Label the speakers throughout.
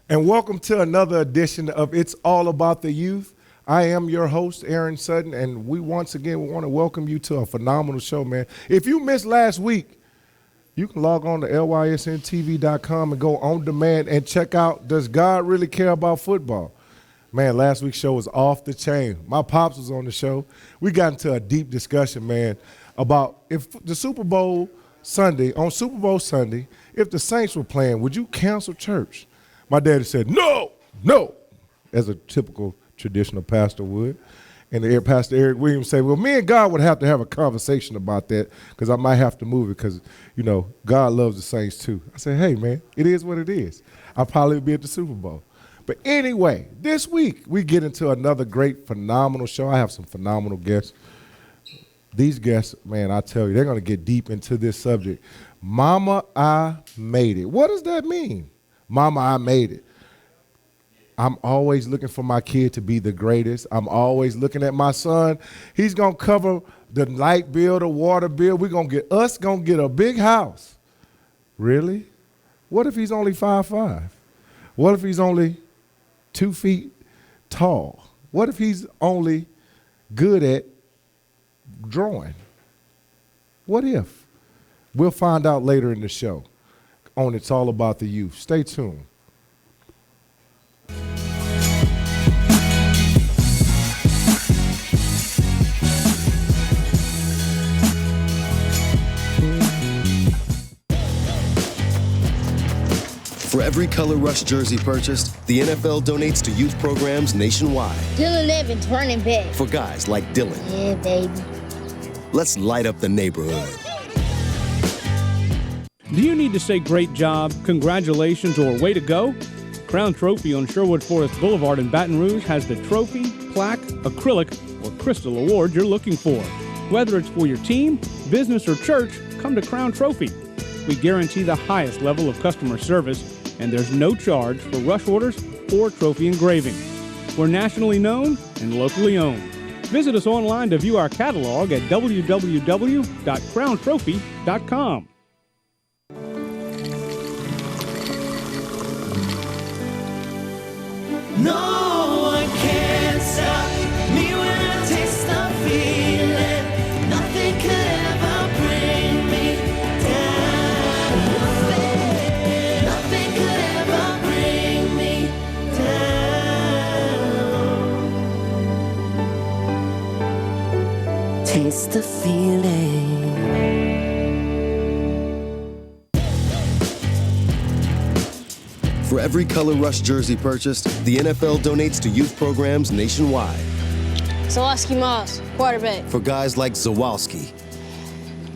Speaker 1: And welcome to another edition of It's All About the Youth. I am your host, Aaron Sutton, and we want to welcome you to a phenomenal show, man. If you missed last week, you can log on to LYSNTV.com and go on demand and check out Does God Really Care About Football? Man, last week's show was off the chain. My pops was on the show. We got into a deep discussion, man, about if the Super Bowl Sunday, if the Saints were playing, would you cancel church? My daddy said, no, as a typical traditional pastor would. And Pastor Eric Williams said, well, me and God would have to have a conversation about that because I might have to move it because, God loves the Saints too. I said, hey, man, it is what it is. I'll probably be at the Super Bowl. But anyway, this week we get into another great, phenomenal show. I have some phenomenal guests. These guests, man, I tell you, they're going to get deep into this subject. Mama, I made it. What does that mean? Mama, I made it. I'm always looking for my kid to be the greatest. I'm always looking at my son. He's going to cover the light bill, the water bill. We're going to get a big house. Really? What if he's only 5'5"? What if he's only 2 feet tall? What if he's only good at drawing? What if? We'll find out later in the show on It's All About the Youth. Stay tuned.
Speaker 2: For every Color Rush jersey purchased, the NFL donates to youth programs nationwide.
Speaker 3: Dylan Evans running back.
Speaker 2: For guys like Dylan.
Speaker 3: Yeah, baby.
Speaker 2: Let's light up the neighborhood.
Speaker 4: Do you need to say great job, congratulations, or way to go? Crown Trophy on Sherwood Forest Boulevard in Baton Rouge has the trophy, plaque, acrylic, or crystal award you're looking for. Whether it's for your team, business, or church, come to Crown Trophy. We guarantee the highest level of customer service, and there's no charge for rush orders or trophy engraving. We're nationally known and locally owned. Visit us online to view our catalog at www.crowntrophy.com.
Speaker 5: No one can stop me when I taste the feeling. Nothing could ever bring me down. Nothing could ever bring me down. Taste the feeling.
Speaker 2: For every Color Rush jersey purchased, the NFL donates to youth programs nationwide.
Speaker 6: Zawalski Moss, quarterback.
Speaker 2: For guys like Zawalski.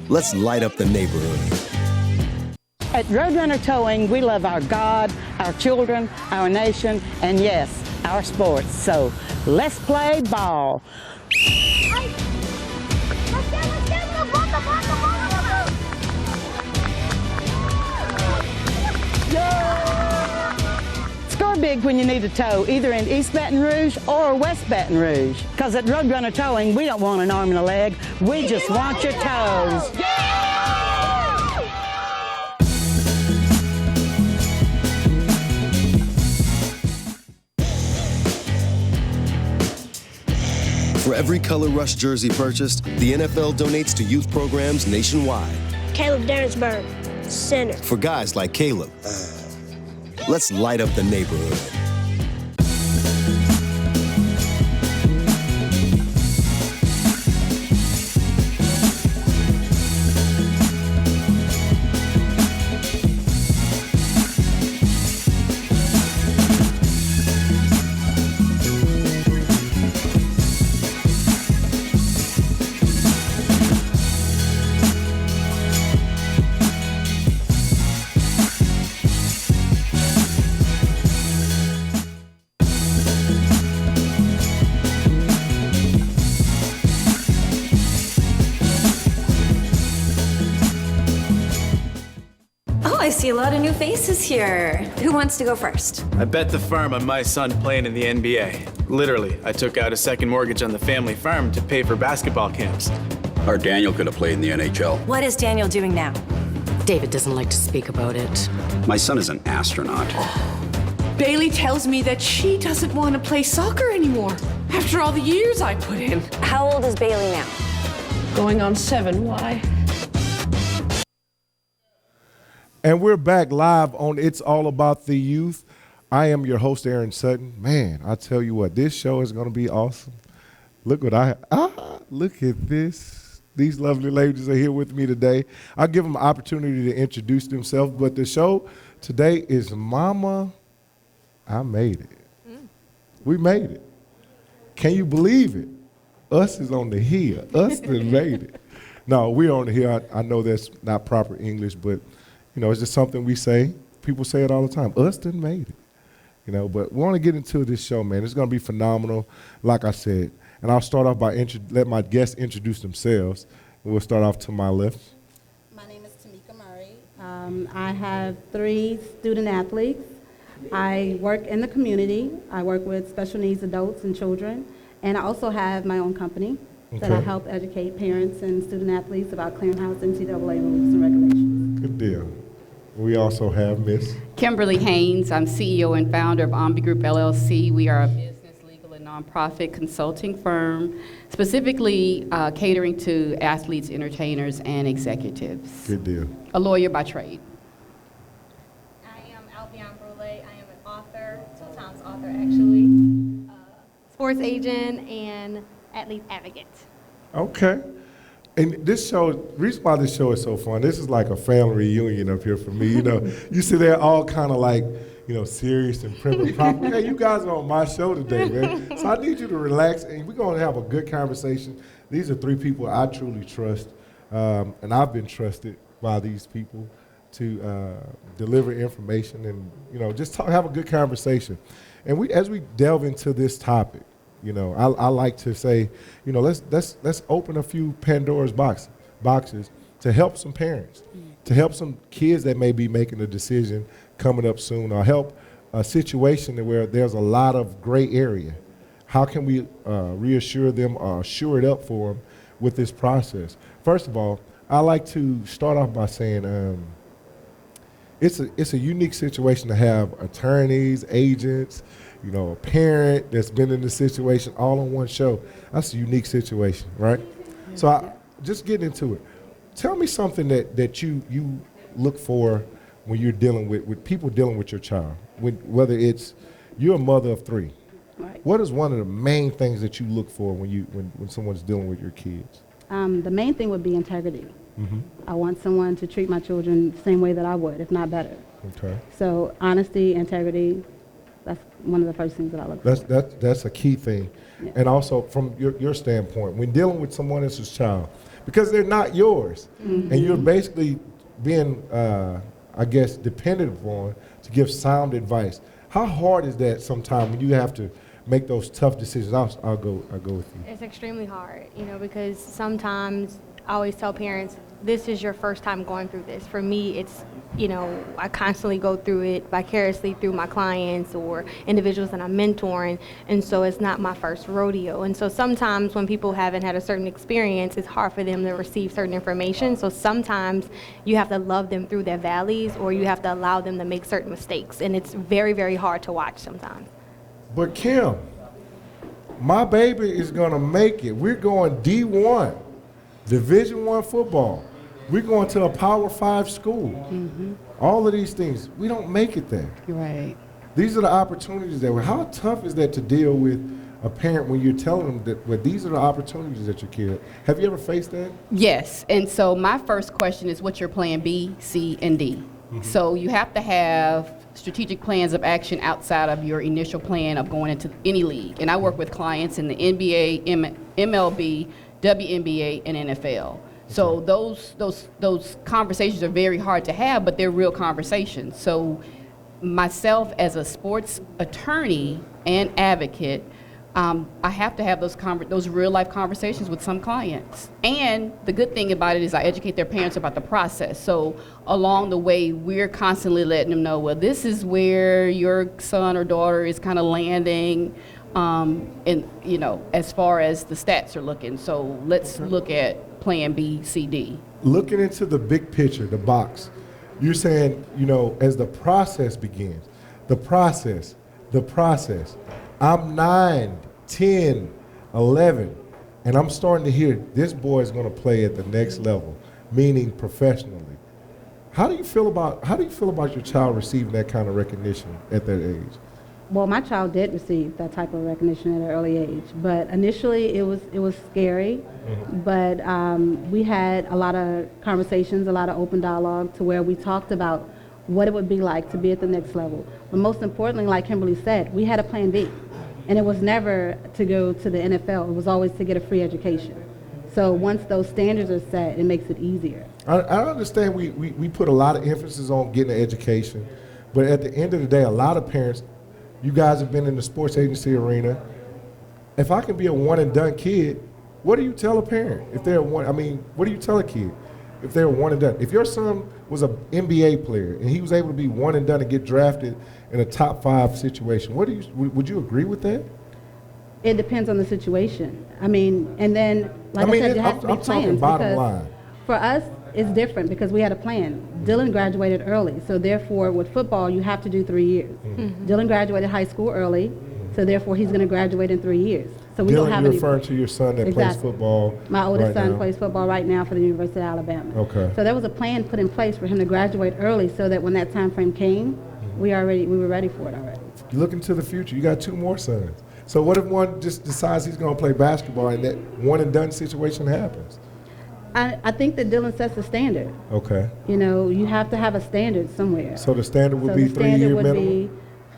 Speaker 2: Let's light up the neighborhood.
Speaker 7: At Roadrunner Towing, we love our God, our children, our nation, and yes, our sports. So let's play ball. Score big when you need a tow, either in East Baton Rouge or West Baton Rouge. Because at Roadrunner Towing, we don't want an arm and a leg. We just want your toes.
Speaker 2: For every Color Rush jersey purchased, the NFL donates to youth programs nationwide.
Speaker 6: Caleb Derrinsburg, center.
Speaker 2: For guys like Caleb. Let's light up the neighborhood.
Speaker 8: I see a lot of new faces here. Who wants to go first?
Speaker 9: I bet the farm on my son playing in the NBA. Literally, I took out a second mortgage on the family farm to pay for basketball camps.
Speaker 10: Our Daniel could have played in the NHL.
Speaker 8: What is Daniel doing now?
Speaker 11: David doesn't like to speak about it.
Speaker 10: My son is an astronaut.
Speaker 11: Bailey tells me that she doesn't want to play soccer anymore after all the years I put in.
Speaker 8: How old is Bailey now?
Speaker 11: Going on 7. Why?
Speaker 1: And we're back live on It's All About the Youth. I am your host, Aaron Sutton. Man, I tell you what, this show is going to be awesome. Look what look at this. These lovely ladies are here with me today. I'll give them an opportunity to introduce themselves, but the show today is Mama, I Made It. We made it. Can you believe it? Us is on the hill. Us that made it. No, we're on the hill. I know that's not proper English, but you know, it's just something we say. People say it all the time. Us that made it. You know, but we want to get into this show, man. It's going to be phenomenal, like I said. And I'll start off by let my guests introduce themselves. And we'll start off to my left.
Speaker 12: My name is Tamika Murray. I have 3 student athletes. I work in the community. I work with special needs adults and children. And I also have my own company that I help educate parents and student athletes about clearinghouse NCAA rules and regulations.
Speaker 1: Good deal. We also have Miss
Speaker 13: Kimberly Haynes. I'm CEO and founder of Omni Group LLC. We are a business, legal, and nonprofit consulting firm, specifically catering to athletes, entertainers, and executives.
Speaker 1: Good deal.
Speaker 13: A lawyer by trade.
Speaker 14: I am Albion Brule. I am an author, 2 times author actually, sports agent, and athlete advocate.
Speaker 1: Okay. And this show, the reason why this show is so fun, this is like a family reunion up here for me. You know, you see they're all kind of like, you know, serious and prim and proper. Hey, you guys are on my show today, man. So I need you to relax, and we're going to have a good conversation. These are 3 people I truly trust, and I've been trusted by these people to deliver information and, you know, just have a good conversation. And as we delve into this topic, you know, I like to say, you know, let's open a few Pandora's boxes to help some parents, to help some kids that may be making a decision coming up soon, or help a situation where there's a lot of gray area. How can we reassure them or shore it up for them with this process? First of all, I like to start off by saying it's a unique situation to have attorneys, agents, you know, a parent that's been in the situation all on one show. That's a unique situation, right? So I just get into it. Tell me something that you look for when you're dealing with people dealing with your child, whether it's you're a mother of 3.
Speaker 12: Right.
Speaker 1: What is one of the main things that you look for when someone's dealing with your kids?
Speaker 12: The main thing would be integrity.
Speaker 1: Mm-hmm.
Speaker 12: I want someone to treat my children the same way that I would, if not better.
Speaker 1: Okay.
Speaker 12: So honesty, integrity, that's one of the first things that I look for.
Speaker 1: That's a key thing.
Speaker 12: Yeah.
Speaker 1: And also from your standpoint, when dealing with someone else's child, because they're not yours, and you're basically being, I guess, dependent upon to give sound advice. How hard is that sometimes when you have to make those tough decisions? I'll go with you.
Speaker 14: It's extremely hard, you know, because sometimes I always tell parents, this is your first time going through this. For me, it's, you know, I constantly go through it vicariously through my clients or individuals that I'm mentoring, and so it's not my first rodeo. And so sometimes when people haven't had a certain experience, it's hard for them to receive certain information. So sometimes you have to love them through their valleys, or you have to allow them to make certain mistakes, and it's very, very hard to watch sometimes.
Speaker 1: But Kim, my baby is gonna make it. We're going D1, Division I football. We're going to a Power 5 school.
Speaker 13: Mm-hmm.
Speaker 1: All of these things, we don't make it there.
Speaker 13: Right.
Speaker 1: These are the opportunities that how tough is that to deal with a parent when you're telling them that, well, these are the opportunities that your kid. Have you ever faced that?
Speaker 13: Yes, and so my first question is, what's your plan B, C, and D? Mm-hmm. So you have to have strategic plans of action outside of your initial plan of going into any league. And I work with clients in the NBA, MLB, WNBA, and NFL. So those conversations are very hard to have, but they're real conversations. So myself as a sports attorney and advocate, I have to have those real life conversations with some clients. And the good thing about it is I educate their parents about the process. So along the way, we're constantly letting them know, well, this is where your son or daughter is kind of landing, and you know, as far as the stats are looking. So let's look at plan B, C, D.
Speaker 1: Looking into the big picture, the box, you're saying, you know, as the process begins, the process, the process. I'm 9, 10, 11, and I'm starting to hear this boy is going to play at the next level, meaning professionally. How do you feel about your child receiving that kind of recognition at that age?
Speaker 12: Well, my child did receive that type of recognition at an early age, but initially it was scary. But we had a lot of conversations, a lot of open dialogue to where we talked about what it would be like to be at the next level. But most importantly, like Kimberly said, we had a plan B, and it was never to go to the NFL. It was always to get a free education. So once those standards are set, it makes it easier.
Speaker 1: I understand we put a lot of emphasis on getting an education, but at the end of the day, a lot of parents, you guys have been in the sports agency arena. If I can be a one and done kid, what do you tell a parent if they're what do you tell a kid if they're one and done? If your son was an NBA player and he was able to be one and done and get drafted in a top 5 situation, would you agree with that?
Speaker 12: It depends on the situation. And then, like I said, you have to be
Speaker 1: I'm talking
Speaker 12: plans,
Speaker 1: bottom
Speaker 12: because
Speaker 1: line.
Speaker 12: for us, it's different because we had a plan. Dylan graduated early, so therefore with football, you have to do 3 years. Dylan graduated high school early, so therefore he's going to graduate in 3 years. So we don't have
Speaker 1: you're
Speaker 12: any.
Speaker 1: referring to your son that plays football.
Speaker 12: My oldest
Speaker 1: right
Speaker 12: son
Speaker 1: now.
Speaker 12: plays football right now for the University of Alabama.
Speaker 1: Okay.
Speaker 12: So there was a plan put in place for him to graduate early so that when that time frame came, we were ready for it already.
Speaker 1: You look into the future. You got 2 more sons. So what if one just decides he's going to play basketball and that one and done situation happens?
Speaker 12: I think that Dylan sets the standard.
Speaker 1: Okay.
Speaker 12: You have to have a standard somewhere.
Speaker 1: So the standard would be 3-year minimum?
Speaker 12: Be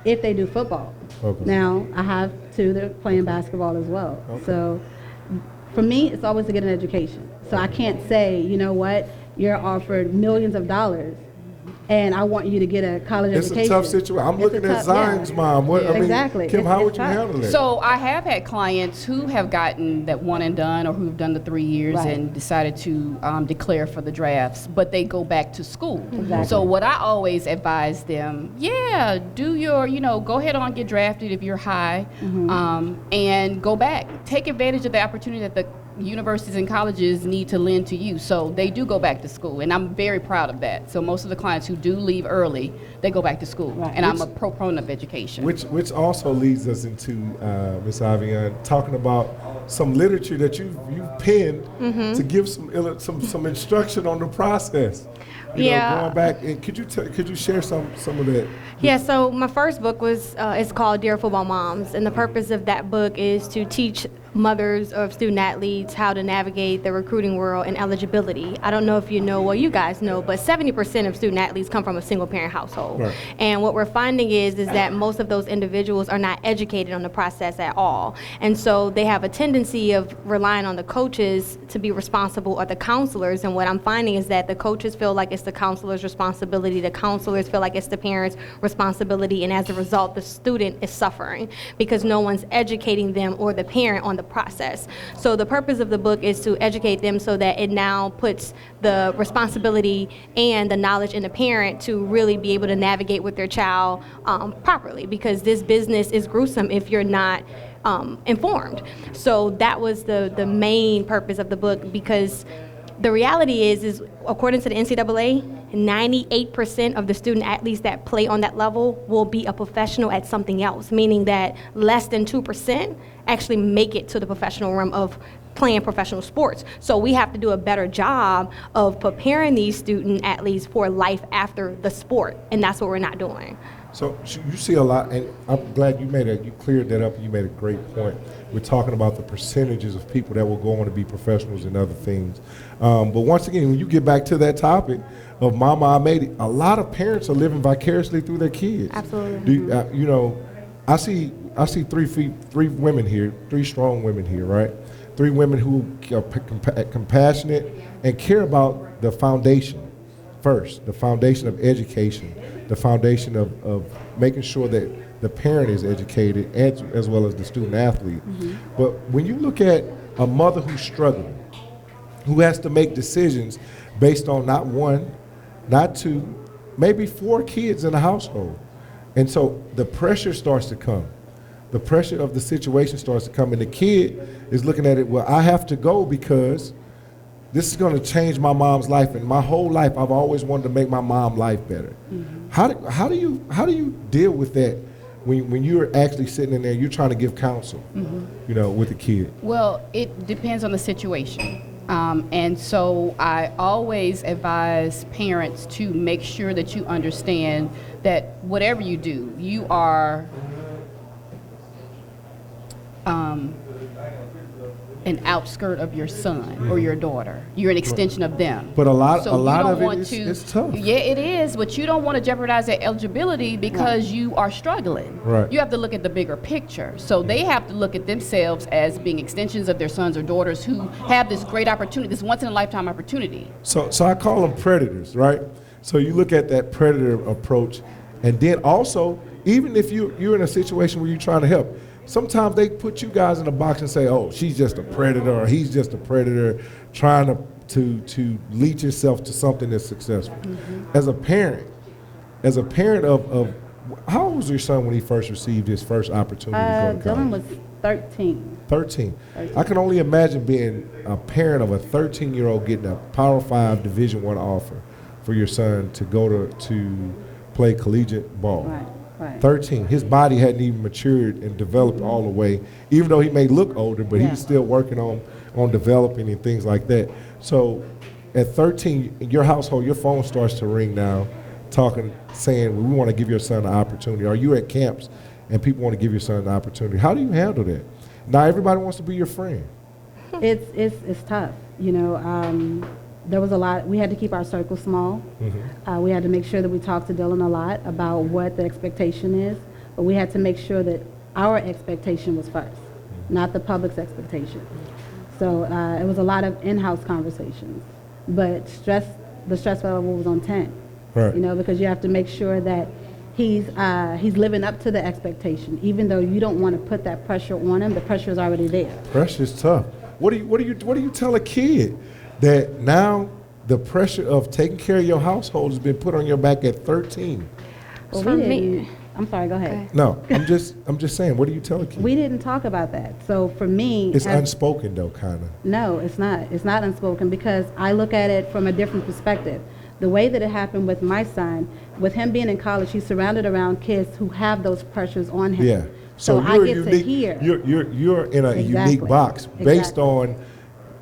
Speaker 12: if they do football.
Speaker 1: Okay.
Speaker 12: Now, I have 2 that are playing basketball as well.
Speaker 1: Okay.
Speaker 12: So for me, it's always to get an education. So I can't say, you know what, you're offered millions of dollars and I want you to get a college education.
Speaker 1: It's a tough situation. I'm looking at Zion's mom.
Speaker 12: Exactly.
Speaker 1: Kim, how would you handle that?
Speaker 13: So I have had clients who have gotten that one and done or who've done the 3 years and decided to declare for the drafts, but they go back to school.
Speaker 12: Exactly.
Speaker 13: So what I always advise them, do your, go ahead on, get drafted if you're high, and go back. Take advantage of the opportunity that the universities and colleges need to lend to you. So they do go back to school, and I'm very proud of that. So most of the clients who do leave early, they go back to school, and I'm a proponent of education.
Speaker 1: Which also leads us into Ms. Avian talking about some literature that you've penned to give some instruction on the process. Going back, and could you share some of that?
Speaker 14: Yeah, so my first book was it's called Dear Football Moms, and the purpose of that book is to teach mothers of student athletes how to navigate the recruiting world and eligibility. I don't know if you know, well, you guys know, but 70% of student athletes come from a single parent household.
Speaker 1: Right.
Speaker 14: And what we're finding is that most of those individuals are not educated on the process at all. And so they have a tendency of relying on the coaches to be responsible, or the counselors. And what I'm finding is that the coaches feel like it's the counselor's responsibility, the counselors feel like it's the parents' responsibility, and as a result, the student is suffering because no one's educating them or the parent on the process. So the purpose of the book is to educate them so that it now puts the responsibility and the knowledge in the parent to really be able to navigate with their child properly, because this business is gruesome if you're not informed. So that was the main purpose of the book, because the reality is according to the NCAA, 98% of the student athletes that play on that level will be a professional at something else, meaning that less than 2% actually make it to the professional realm of playing professional sports. So we have to do a better job of preparing these student athletes for life after the sport, and that's what we're not doing.
Speaker 1: So you see a lot, and I'm glad you cleared that up, and you made a great point. We're talking about the percentages of people that will go on to be professionals and other things. But once again, when you get back to that topic of Mama I Made It, a lot of parents are living vicariously through their kids.
Speaker 14: Absolutely.
Speaker 1: I see three women here, 3 strong women here, right? 3 women who are compassionate and care about the foundation first, the foundation of education, the foundation of making sure that the parent is educated as well as the student athlete. But when you look at a mother who's struggling, who has to make decisions based on not 1, not 2, maybe 4 kids in a household, and so the pressure starts to come. The pressure of the situation starts to come, and the kid is looking at it, well, I have to go because this is going to change my mom's life, and my whole life I've always wanted to make my mom's life better. How do you deal with that when you're actually sitting in there, you're trying to give counsel, you know, with the kid?
Speaker 13: Well, it depends on the situation. And so I always advise parents to make sure that you understand that whatever you do, you are an outskirt of your son or your daughter. You're an extension of them.
Speaker 1: But a lot
Speaker 13: So you don't
Speaker 1: of
Speaker 13: want
Speaker 1: it
Speaker 13: to,
Speaker 1: is tough.
Speaker 13: Yeah, it is, but you don't want to jeopardize their eligibility because you are struggling.
Speaker 1: Right.
Speaker 13: You have to look at the bigger picture. So they have to look at themselves as being extensions of their sons or daughters who have this great opportunity, this once-in-a-lifetime opportunity.
Speaker 1: So I call them predators, right? So you look at that predator approach, and then also, even if you're in a situation where you're trying to help, sometimes they put you guys in a box and say, oh, she's just a predator, or he's just a predator, trying to lead yourself to something that's successful. As a parent of how old was your son when he first received his first opportunity to go to college?
Speaker 12: Dylan was 13.
Speaker 1: 13. I can only imagine being a parent of a 13-year-old getting a Power 5 Division I offer for your son to go to play collegiate ball.
Speaker 12: Right.
Speaker 1: 13. His body hadn't even matured and developed all the way, even though he may look older, but he's still working on developing and things like that. So at 13, in your household, your phone starts to ring now, saying, we want to give your son an opportunity. Or you're at camps and people want to give your son an opportunity. How do you handle that? Now everybody wants to be your friend.
Speaker 12: It's tough. You know, there was a lot. We had to keep our circle small. We had to make sure that we talked to Dylan a lot about what the expectation is, but we had to make sure that our expectation was first, not the public's expectation. So it was a lot of in-house conversations, but the stress level was on 10.
Speaker 1: Right.
Speaker 12: You know, because you have to make sure that he's living up to the expectation, even though you don't want to put that pressure on him. The pressure is already there.
Speaker 1: Pressure's tough. What do you tell a kid that now the pressure of taking care of your household has been put on your back at 13?
Speaker 12: Well,
Speaker 14: For me,
Speaker 12: I'm sorry, go ahead.
Speaker 14: Okay.
Speaker 1: No, I'm just saying, what do you tell a kid?
Speaker 12: We didn't talk about that. So for me,
Speaker 1: It's unspoken though, kind of.
Speaker 12: No, it's not. It's not unspoken because I look at it from a different perspective. The way that it happened with my son, with him being in college, he's surrounded around kids who have those pressures on him.
Speaker 1: Yeah.
Speaker 12: So I
Speaker 1: you're
Speaker 12: get
Speaker 1: unique,
Speaker 12: to hear.
Speaker 1: You're in a
Speaker 12: Exactly.
Speaker 1: unique box based on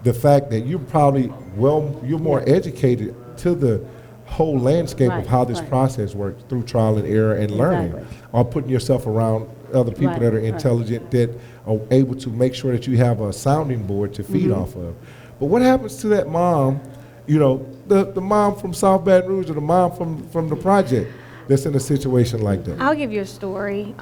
Speaker 1: the fact that you're probably you're more educated to the whole landscape of how this process works through trial and error and learning, or putting yourself around other people that are intelligent that are able to make sure that you have a sounding board to feed off of. But what happens to that mom, you know, the mom from South Baton Rouge or the mom from the project that's in a situation like that?
Speaker 14: I'll give you a story.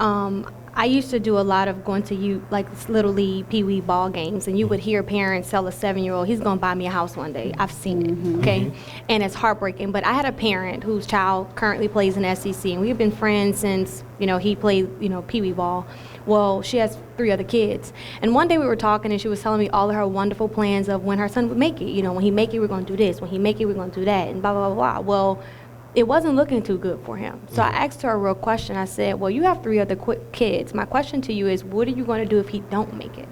Speaker 14: I used to do a lot of going to Little League, Pee Wee ball games, and you would hear parents tell a 7-year-old, he's going to buy me a house one day. I've seen it, okay? And it's heartbreaking. But I had a parent whose child currently plays in SEC, and we've been friends since, he played, Pee Wee ball. Well, she has 3 other kids. And one day we were talking, and she was telling me all of her wonderful plans of when her son would make it. When he make it, we're going to do this. When he make it, we're going to do that, and blah, blah, blah, blah. Well, it wasn't looking too good for him. So I asked her a real question. I said, well, you have 3 other kids. My question to you is, what are you going to do if he don't make it?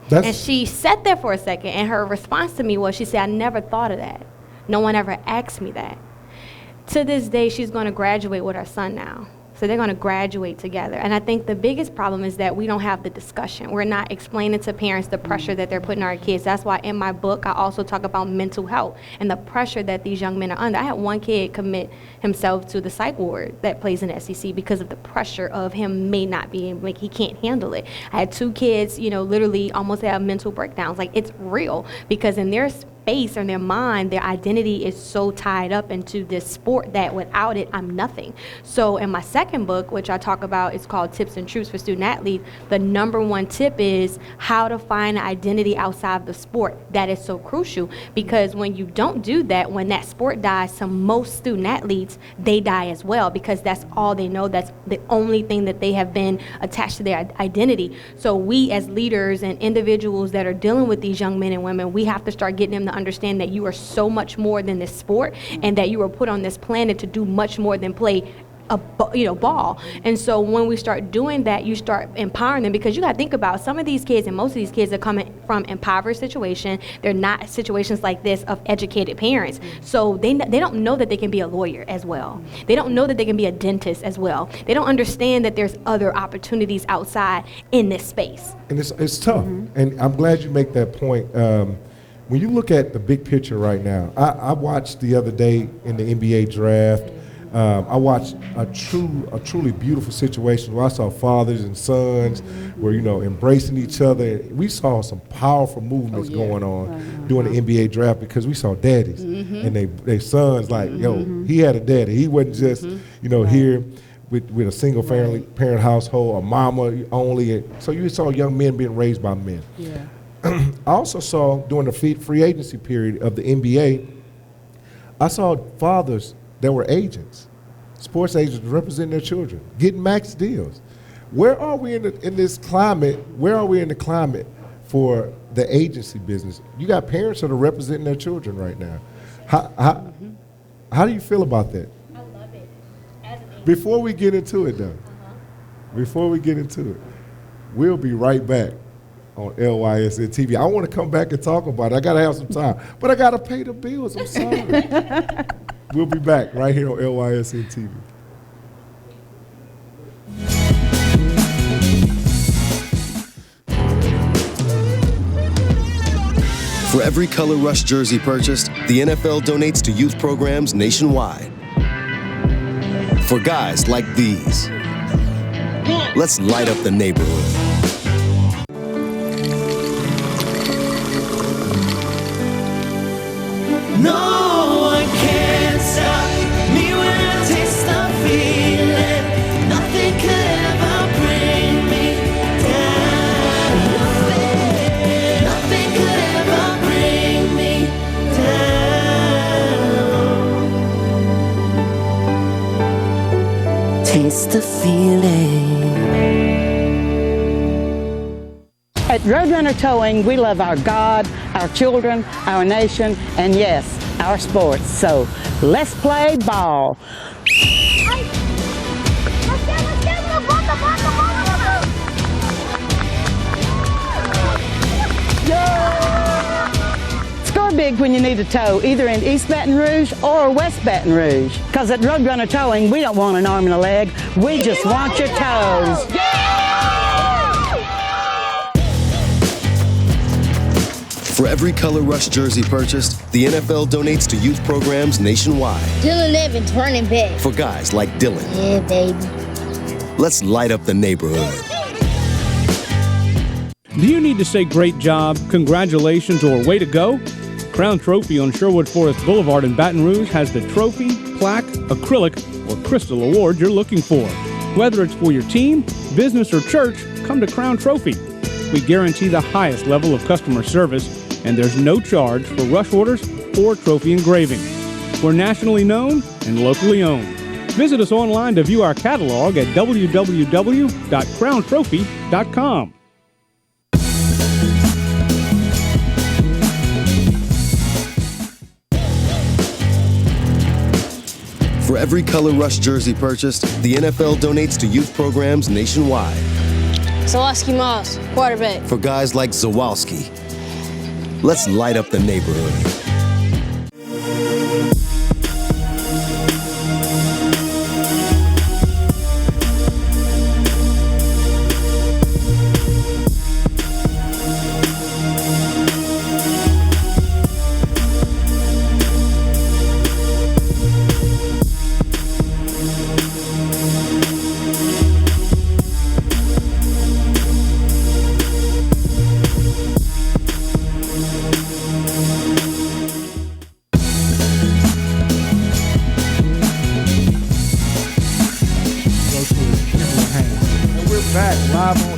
Speaker 14: And she sat there for a second, and her response to me was, she said, I never thought of that. No one ever asked me that. To this day, she's going to graduate with her son now. So they're going to graduate together. And I think the biggest problem is that we don't have the discussion. We're not explaining to parents the pressure that they're putting on our kids. That's why in my book, I also talk about mental health and the pressure that these young men are under. I had one kid commit himself to the psych ward that plays in SEC because of the pressure of him may not be able, he can't handle it. I had 2 kids, literally almost have mental breakdowns. It's real because in their space or in their mind, their identity is so tied up into this sport that without it, I'm nothing. So in my second book, which I talk about, it's called Tips and Truths for Student Athletes, the #1 tip is how to find an identity outside the sport. That is so crucial because when you don't do that, when that sport dies, to most student athletes, they die as well because that's all they know. That's the only thing that they have been attached to their identity. So we as leaders and individuals that are dealing with these young men and women, we have to start getting them to understand that you are so much more than this sport and that you were put on this planet to do much more than play ball. And so when we start doing that, you start empowering them, because you got to think about some of these kids, and most of these kids are coming from impoverished situations. They're not situations like this of educated parents. So they don't know that they can be a lawyer as well. They don't know that they can be a dentist as well. They don't understand that there's other opportunities outside in this space.
Speaker 1: And it's tough. And I'm glad you make that point. When you look at the big picture right now, I watched the other day in the NBA draft. I watched a truly beautiful situation where I saw fathers and sons were, embracing each other. We saw some powerful movements going on during the NBA draft, because we saw daddies and they sons like, he had a daddy. He wasn't just, here with a single family parent household, a mama only. So you saw young men being raised by men.
Speaker 7: Yeah.
Speaker 1: I also saw during the free agency period of the NBA, I saw fathers that were agents, sports agents representing their children, getting max deals. Where are we in this climate? Where are we in the climate for the agency business? You got parents that are representing their children right now. How do you feel about that?
Speaker 14: I love it.
Speaker 1: Before we get into it, though, we'll be right back on LYSN TV. I want to come back and talk about it. I got to have some time, but I got to pay the bills. I'm sorry. We'll be back right here on LYSN TV.
Speaker 2: For every Color Rush jersey purchased, the NFL donates to youth programs nationwide. For guys like these, let's light up the neighborhood.
Speaker 5: No one can stop me when I taste the feeling. Nothing could ever bring me down. Nothing could ever bring me down. Taste the feeling.
Speaker 7: At Roadrunner Towing, we love our God, our children, our nation, and yes, our sports. So let's play ball. Score big when you need a tow, either in East Baton Rouge or West Baton Rouge. Because at Roadrunner Towing, we don't want an arm and a leg. We just want your toes.
Speaker 2: For every Color Rush jersey purchased, the NFL donates to youth programs nationwide.
Speaker 3: Dylan Evans running back.
Speaker 2: For guys like Dylan.
Speaker 3: Yeah, baby.
Speaker 2: Let's light up the neighborhood.
Speaker 4: Do you need to say great job, congratulations, or way to go? Crown Trophy on Sherwood Forest Boulevard in Baton Rouge has the trophy, plaque, acrylic, or crystal award you're looking for. Whether it's for your team, business, or church, come to Crown Trophy. We guarantee the highest level of customer service, and there's no charge for rush orders or trophy engraving. We're nationally known and locally owned. Visit us online to view our catalog at www.crowntrophy.com.
Speaker 2: For every Color Rush jersey purchased, the NFL donates to youth programs nationwide.
Speaker 6: Zawalski Moss, quarterback.
Speaker 2: For guys like Zawalski, let's light up the neighborhood.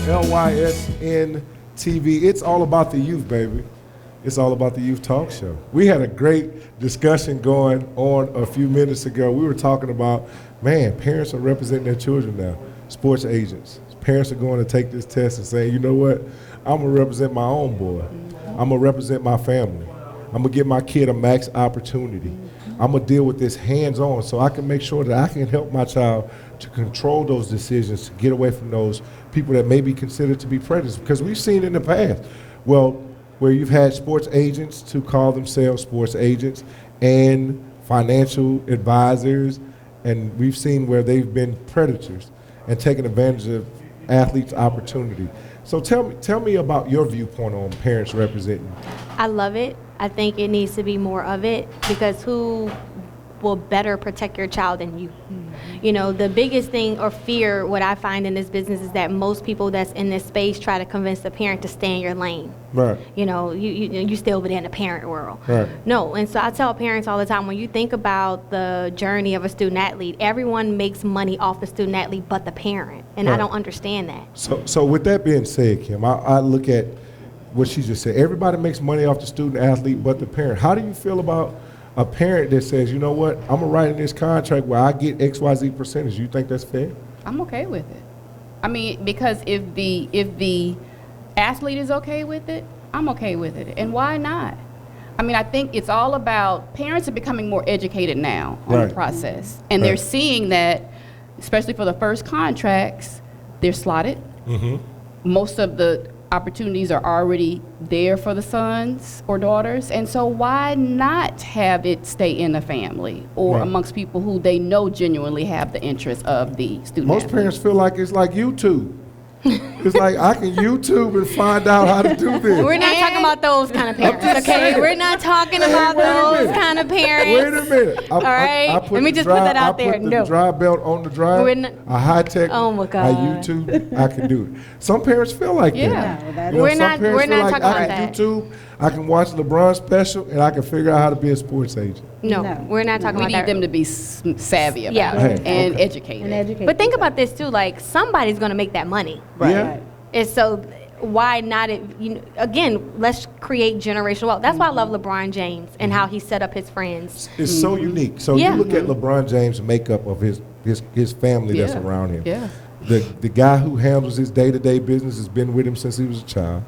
Speaker 1: LYSN TV. It's all about the youth, baby. It's all about the youth talk show. We had a great discussion going on a few minutes ago. We were talking about, man, parents are representing their children now, sports agents. Parents are going to take this test and say, you know what, I'm going to represent my own boy. I'm going to represent my family. I'm going to give my kid a max opportunity. I'm going to deal with this hands-on so I can make sure that I can help my child to control those decisions, to get away from those people that may be considered to be predators. Because we've seen in the past, where you've had sports agents to call themselves sports agents and financial advisors, and we've seen where they've been predators and taking advantage of athletes' opportunity. So tell me about your viewpoint on parents representing.
Speaker 14: I love it. I think it needs to be more of it, because who will better protect your child than you? You know, the biggest thing or fear, what I find in this business, is that most people that's in this space try to convince the parent to stay in your lane.
Speaker 1: Right.
Speaker 14: You know, you stay over there in the parent world.
Speaker 1: Right.
Speaker 14: No, and so I tell parents all the time, when you think about the journey of a student athlete, everyone makes money off the student athlete but the parent, and I don't understand that.
Speaker 1: So with that being said, Kim, I look at what she just said. Everybody makes money off the student athlete but the parent. How do you feel about a parent that says, you know what, I'm gonna write in this contract where I get XYZ percentage? You think that's fair?
Speaker 13: I'm okay with it. I mean, because if the athlete is okay with it, I'm okay with it. And why not? I mean, I think it's all about, parents are becoming more educated now on the process. And they're seeing that, especially for the first contracts, they're slotted. Most of the opportunities are already there for the sons or daughters, and so why not have it stay in the family or amongst people who they know genuinely have the interest of the student
Speaker 1: Most
Speaker 13: athlete?
Speaker 1: parents feel like it's like YouTube. It's like I can YouTube and find out how to do this.
Speaker 14: We're not talking about those kind of parents, okay? We're not talking about those kind of parents.
Speaker 1: Wait a minute.
Speaker 14: All right? Let me just put that out there.
Speaker 1: I put the dry belt on the drive. A high tech.
Speaker 14: Oh my God.
Speaker 1: I YouTube. I can do it. Some parents feel like that.
Speaker 14: We're not talking about
Speaker 1: I
Speaker 14: that.
Speaker 1: can YouTube. I can watch LeBron special, and I can figure out how to be a sports agent.
Speaker 14: No, we're not talking
Speaker 13: We
Speaker 14: about
Speaker 13: need
Speaker 14: that.
Speaker 13: them to be savvy about
Speaker 14: Yeah.
Speaker 13: it and educated.
Speaker 14: But think about this too, like somebody's gonna make that money.
Speaker 1: Yeah.
Speaker 14: And so why not again, let's create generational wealth. That's why I love LeBron James and how he set up his friends.
Speaker 1: It's so unique. So you look at LeBron James' makeup of his family that's around him.
Speaker 13: Yeah.
Speaker 1: The guy who handles his day-to-day business has been with him since he was a child.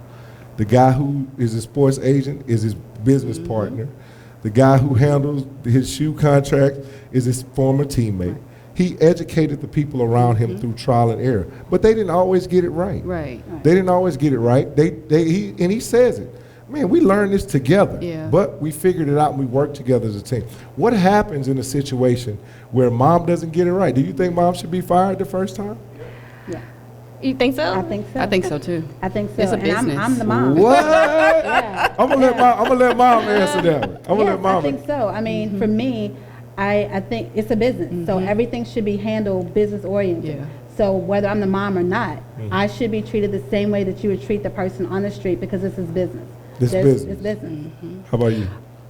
Speaker 1: The guy who is a sports agent is his business partner. The guy who handles his shoe contract is his former teammate. He educated the people around him through trial and error, but they didn't always get it right. They didn't always get it right. He says it. Man, we learned this together, but we figured it out and we worked together as a team. What happens in a situation where mom doesn't get it right? Do you think mom should be fired the first time?
Speaker 14: You think so?
Speaker 12: I think so.
Speaker 13: I think so too.
Speaker 12: I think so.
Speaker 13: It's a
Speaker 12: And
Speaker 13: business.
Speaker 12: I'm the mom.
Speaker 1: What? I'm gonna let mom answer that one. I'm gonna let mom.
Speaker 12: I think so. I mean, for me, I think it's a business, so everything should be handled business oriented. So whether I'm the mom or not, I should be treated the same way that you would treat the person on the street, because this is business.
Speaker 1: It's business.
Speaker 12: It's business.
Speaker 1: How about you?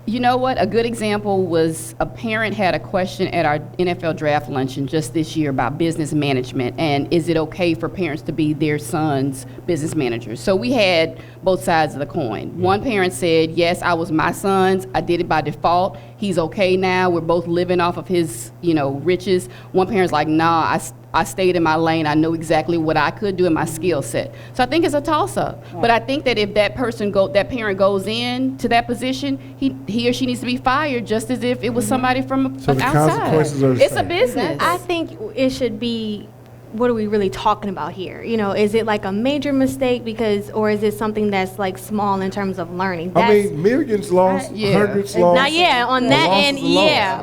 Speaker 13: You know what? A good example was a parent had a question at our NFL draft luncheon just this year about business management, and is it okay for parents to be their son's business managers? So we had both sides of the coin. One parent said, yes, I was my son's. I did it by default. He's okay now. We're both living off of his, riches. One parent's like, nah, I stayed in my lane. I know exactly what I could do in my skill set. So I think it's a toss-up. But I think that if that parent goes in to that position, he or she needs to be fired, just as if it was somebody from
Speaker 1: So the
Speaker 13: outside.
Speaker 1: consequences are the
Speaker 13: It's
Speaker 1: same.
Speaker 13: a business.
Speaker 14: I think it should be, what are we really talking about here? Is it like a major mistake or is it something that's like small in terms of learning?
Speaker 1: I mean, millions lost, hundreds lost.
Speaker 14: Now, on that end,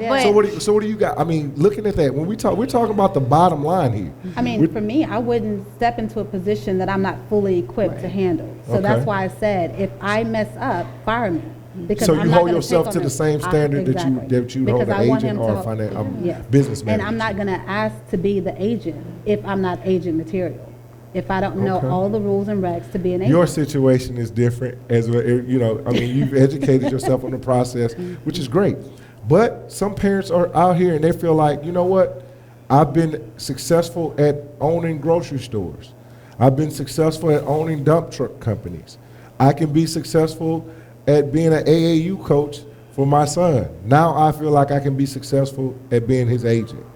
Speaker 14: but
Speaker 1: So what do you got? I mean, looking at that, when we're talking about the bottom line here.
Speaker 12: I mean, for me, I wouldn't step into a position that I'm not fully equipped to handle. So that's why I said, if I mess up, fire me. Because
Speaker 1: So
Speaker 12: I'm
Speaker 1: you
Speaker 12: not
Speaker 1: hold
Speaker 12: gonna
Speaker 1: yourself
Speaker 12: take
Speaker 1: to
Speaker 12: on
Speaker 1: the same standard that you hold an agent or a business manager.
Speaker 12: And I'm not going to ask to be the agent if I'm not agent material. If I don't know all the rules and regs to be an agent.
Speaker 1: Your situation is different as well. I mean, you've educated yourself on the process, which is great. But some parents are out here and they feel like, you know what? I've been successful at owning grocery stores. I've been successful at owning dump truck companies. I can be successful at being an AAU coach for my son. Now I feel like I can be successful at being his agent.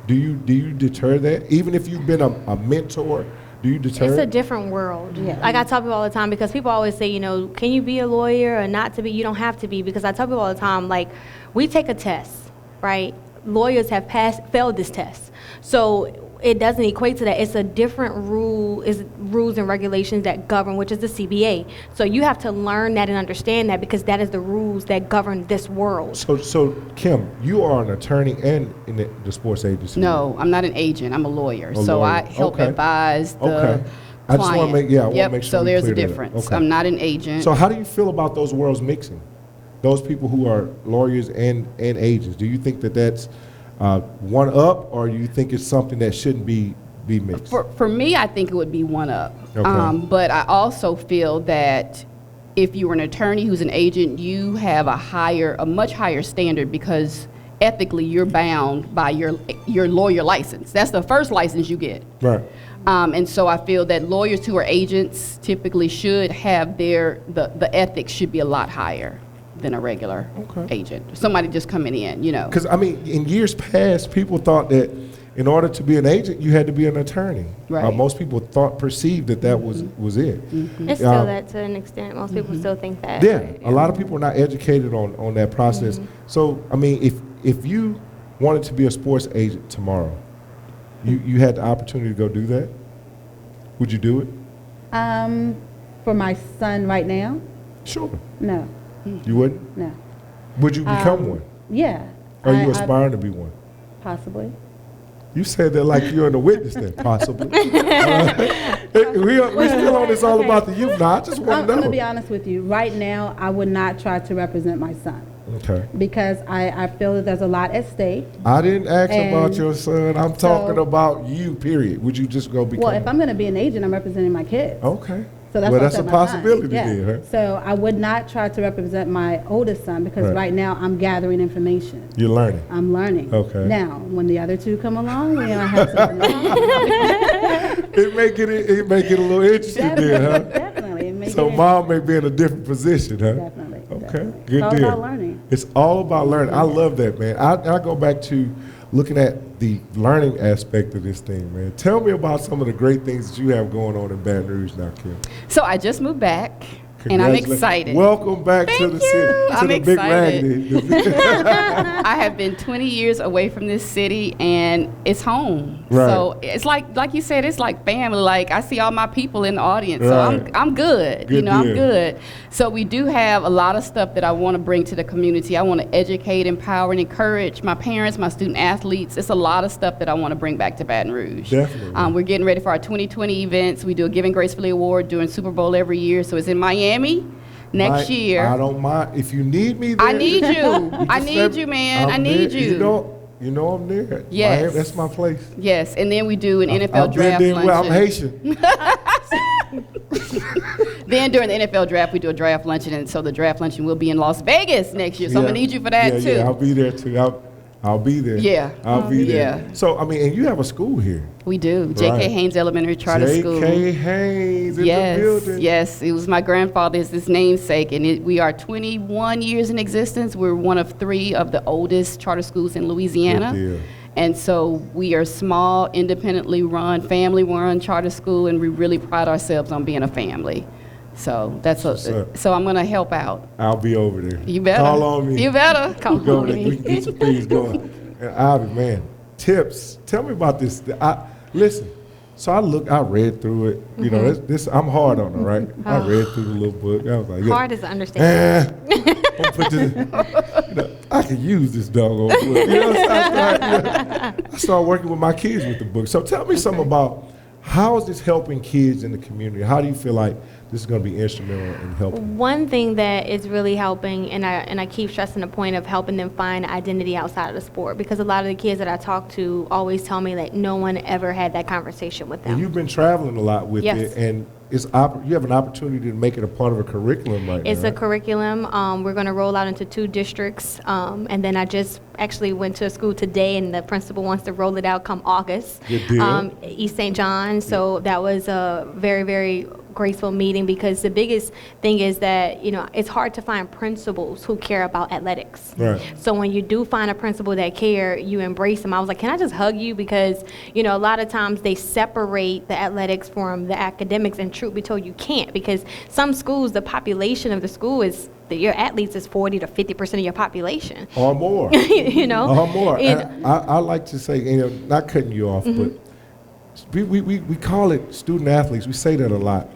Speaker 1: Do you deter that? Even if you've been a mentor, Do you deter?
Speaker 14: It's a different world.
Speaker 12: Yeah.
Speaker 14: Like I tell people all the time, because people always say, you know, can you be a lawyer or not to be? You don't have to be, because I tell people all the time, like, we take a test, right? Lawyers have failed this test. So it doesn't equate to that. It's a different rules and regulations that govern, which is the CBA. So you have to learn that and understand that, because that is the rules that govern this world.
Speaker 1: So Kim, you are an attorney and in the sports agency.
Speaker 13: No, I'm not an agent. I'm a lawyer.
Speaker 1: A
Speaker 13: So
Speaker 1: lawyer.
Speaker 13: I help
Speaker 1: Okay.
Speaker 13: advise the
Speaker 1: Okay. I just want to make
Speaker 13: Yep,
Speaker 1: make sure.
Speaker 13: so
Speaker 1: we
Speaker 13: there's a
Speaker 1: clear that up.
Speaker 13: difference.
Speaker 1: Okay.
Speaker 13: I'm not an agent.
Speaker 1: So how do you feel about those worlds mixing? Those people who are lawyers and agents. Do you think that that's one up, or do you think it's something that shouldn't be mixed?
Speaker 13: For me, I think it would be one up.
Speaker 1: Okay.
Speaker 13: But I also feel that if you were an attorney who's an agent, you have a much higher standard, because ethically you're bound by your lawyer license. That's the first license you get.
Speaker 1: Right.
Speaker 13: And so I feel that lawyers who are agents typically should have the ethics should be a lot higher than a regular agent. Somebody just coming in, you know.
Speaker 1: Because, I mean, in years past, people thought that in order to be an agent, you had to be an attorney.
Speaker 13: Right.
Speaker 1: Most people perceived that was it.
Speaker 14: It's still that to an extent. Most people still think that.
Speaker 1: Yeah, a lot of people are not educated on that process. So, I mean, if you wanted to be a sports agent tomorrow, you had the opportunity to go do that, would you do it?
Speaker 12: For my son right now,
Speaker 1: Sure.
Speaker 12: no.
Speaker 1: You wouldn't?
Speaker 12: No.
Speaker 1: Would you become one?
Speaker 12: Yeah.
Speaker 1: Or are you aspiring to be one?
Speaker 12: Possibly.
Speaker 1: You said that like you're in the witness then, possibly. We're still on this all about the youth now. I just want to know.
Speaker 12: I'm going to be honest with you. Right now, I would not try to represent my son.
Speaker 1: Okay.
Speaker 12: Because I feel that there's a lot at stake.
Speaker 1: I didn't ask about
Speaker 12: And
Speaker 1: your son. I'm talking about you, period. Would you just go become
Speaker 12: Well, if I'm going to be an agent, I'm representing my kids.
Speaker 1: Okay.
Speaker 12: So that's
Speaker 1: well,
Speaker 12: what
Speaker 1: that's a
Speaker 12: I'm saying, my son.
Speaker 1: possibility
Speaker 12: Yeah.
Speaker 1: then, huh?
Speaker 12: So I would not try to represent my oldest son, because
Speaker 1: Right.
Speaker 12: right now I'm gathering information.
Speaker 1: You're learning.
Speaker 12: I'm learning.
Speaker 1: Okay.
Speaker 12: Now, when the other two come along, we're gonna have something to talk about.
Speaker 1: It make it a little interesting then, huh?
Speaker 12: Definitely. It may
Speaker 1: So
Speaker 12: get
Speaker 1: mom may be in a different position, huh?
Speaker 12: Definitely.
Speaker 1: Okay, good
Speaker 12: all
Speaker 1: deal.
Speaker 12: about learning.
Speaker 1: It's all about learning. I love that, man. I go back to looking at the learning aspect of this thing, man. Tell me about some of the great things that you have going on in Baton Rouge now, Kim.
Speaker 13: So I just moved back, and I'm
Speaker 1: Congratulations.
Speaker 13: excited.
Speaker 1: Welcome back to the city. To
Speaker 13: I'm
Speaker 1: the
Speaker 13: excited.
Speaker 1: Big Raggedy.
Speaker 13: I have been 20 years away from this city, and it's home.
Speaker 1: Right.
Speaker 13: So it's like you said, it's like family. Like I see all my people in the audience, so
Speaker 1: Right.
Speaker 13: I'm good.
Speaker 1: Good
Speaker 13: I'm
Speaker 1: deal.
Speaker 13: good. So we do have a lot of stuff that I want to bring to the community. I want to educate, empower, and encourage my parents, my student athletes. It's a lot of stuff that I want to bring back to Baton Rouge.
Speaker 1: Definitely.
Speaker 13: We're getting ready for our 2020 events. We do a Giving Gracefully Award during Super Bowl every year. So it's in Miami next year.
Speaker 1: I don't mind. If you need me there.
Speaker 13: I need you. I
Speaker 1: just
Speaker 13: need
Speaker 1: let-
Speaker 13: you, man. I
Speaker 1: I'm
Speaker 13: need
Speaker 1: there.
Speaker 13: you.
Speaker 1: You know I'm there.
Speaker 13: Yes.
Speaker 1: Miami, that's my place.
Speaker 13: Yes, and then we do an NFL
Speaker 1: I've been
Speaker 13: draft
Speaker 1: there. Well, I'm
Speaker 13: luncheon.
Speaker 1: Haitian.
Speaker 13: Then during the NFL draft, we do a draft luncheon, and so the draft luncheon will be in Las Vegas next year. So I'm
Speaker 1: Yeah.
Speaker 13: gonna need you for that too.
Speaker 1: Yeah, I'll be there too. I'll be there.
Speaker 13: Yeah.
Speaker 1: I'll be there.
Speaker 13: Yeah.
Speaker 1: So, I mean, and you have a school here.
Speaker 13: We do. J.K.
Speaker 1: Right.
Speaker 13: Haynes Elementary Charter School.
Speaker 1: J.K. Haynes in the building.
Speaker 13: Yes, it was my grandfather's his namesake, and we are 21 years in existence. We're one of 3 of the oldest charter schools in Louisiana.
Speaker 1: Good deal.
Speaker 13: And so we are small, independently run, family-run charter school, and we really pride ourselves on being a family. So so I'm gonna help out.
Speaker 1: I'll be over there.
Speaker 13: You better.
Speaker 1: Call on me.
Speaker 13: You better. Call
Speaker 1: Go
Speaker 13: on
Speaker 1: there. We
Speaker 13: me.
Speaker 1: can get some things going. And Ivy, man, tips. Tell me about this. Listen. So I read through it. You know, this I'm hard on it, right? I read through the little book. I was like,
Speaker 14: Hard is the understanding.
Speaker 1: I'm put this, I can use this doggone book. You know what I'm saying? I started working with my kids with the book. So tell me something about how is this helping kids in the community? How do you feel like this is going to be instrumental in helping?
Speaker 14: One thing that is really helping, and I keep stressing the point of helping them find identity outside of the sport, because a lot of the kids that I talk to always tell me that no one ever had that conversation with them.
Speaker 1: And you've been traveling a lot with
Speaker 14: Yes.
Speaker 1: it, and you have an opportunity to make it a part of a curriculum right now.
Speaker 14: It's a
Speaker 1: right?
Speaker 14: curriculum. We're going to roll out into 2 districts, and then I just actually went to a school today, and the principal wants to roll it out come August.
Speaker 1: Good deal.
Speaker 14: East St. John. So that was a very, very graceful meeting, because the biggest thing is that, it's hard to find principals who care about athletics.
Speaker 1: Right.
Speaker 14: So when you do find a principal that care, you embrace them. I was like, can I just hug you? Because, a lot of times they separate the athletics from the academics, and truth be told, you can't, because some schools, the population of the school is, your athletes is 40 to 50% of your population.
Speaker 1: Or more. Or more. And I like to say, not cutting you off, but we call it student athletes. We say that a lot.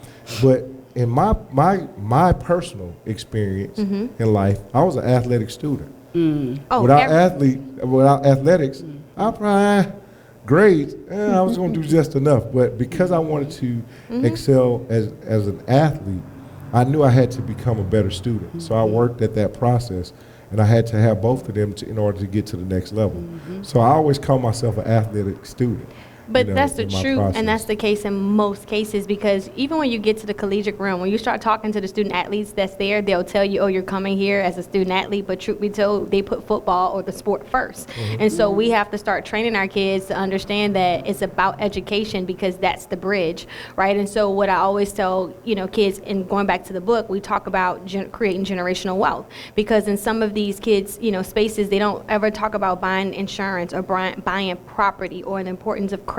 Speaker 1: But in my personal experience in life, I was an athletic student. Without athletics, I probably grades, I was going to do just enough. But because I wanted to excel as an athlete, I knew I had to become a better student. So I worked at that process, and I had to have both of them in order to get to the next level. So I always call myself an athletic student.
Speaker 14: But that's the truth, and that's the case in most cases, because even when you get to the collegiate realm, when you start talking to the student athletes that's there, they'll tell you, oh, you're coming here as a student athlete, but truth be told, they put football or the sport first. And so we have to start training our kids to understand that it's about education, because that's the bridge, right? And so what I always tell, kids, and going back to the book, we talk about creating generational wealth, because in some of these kids, spaces, they don't ever talk about buying insurance or buying property or the importance of credit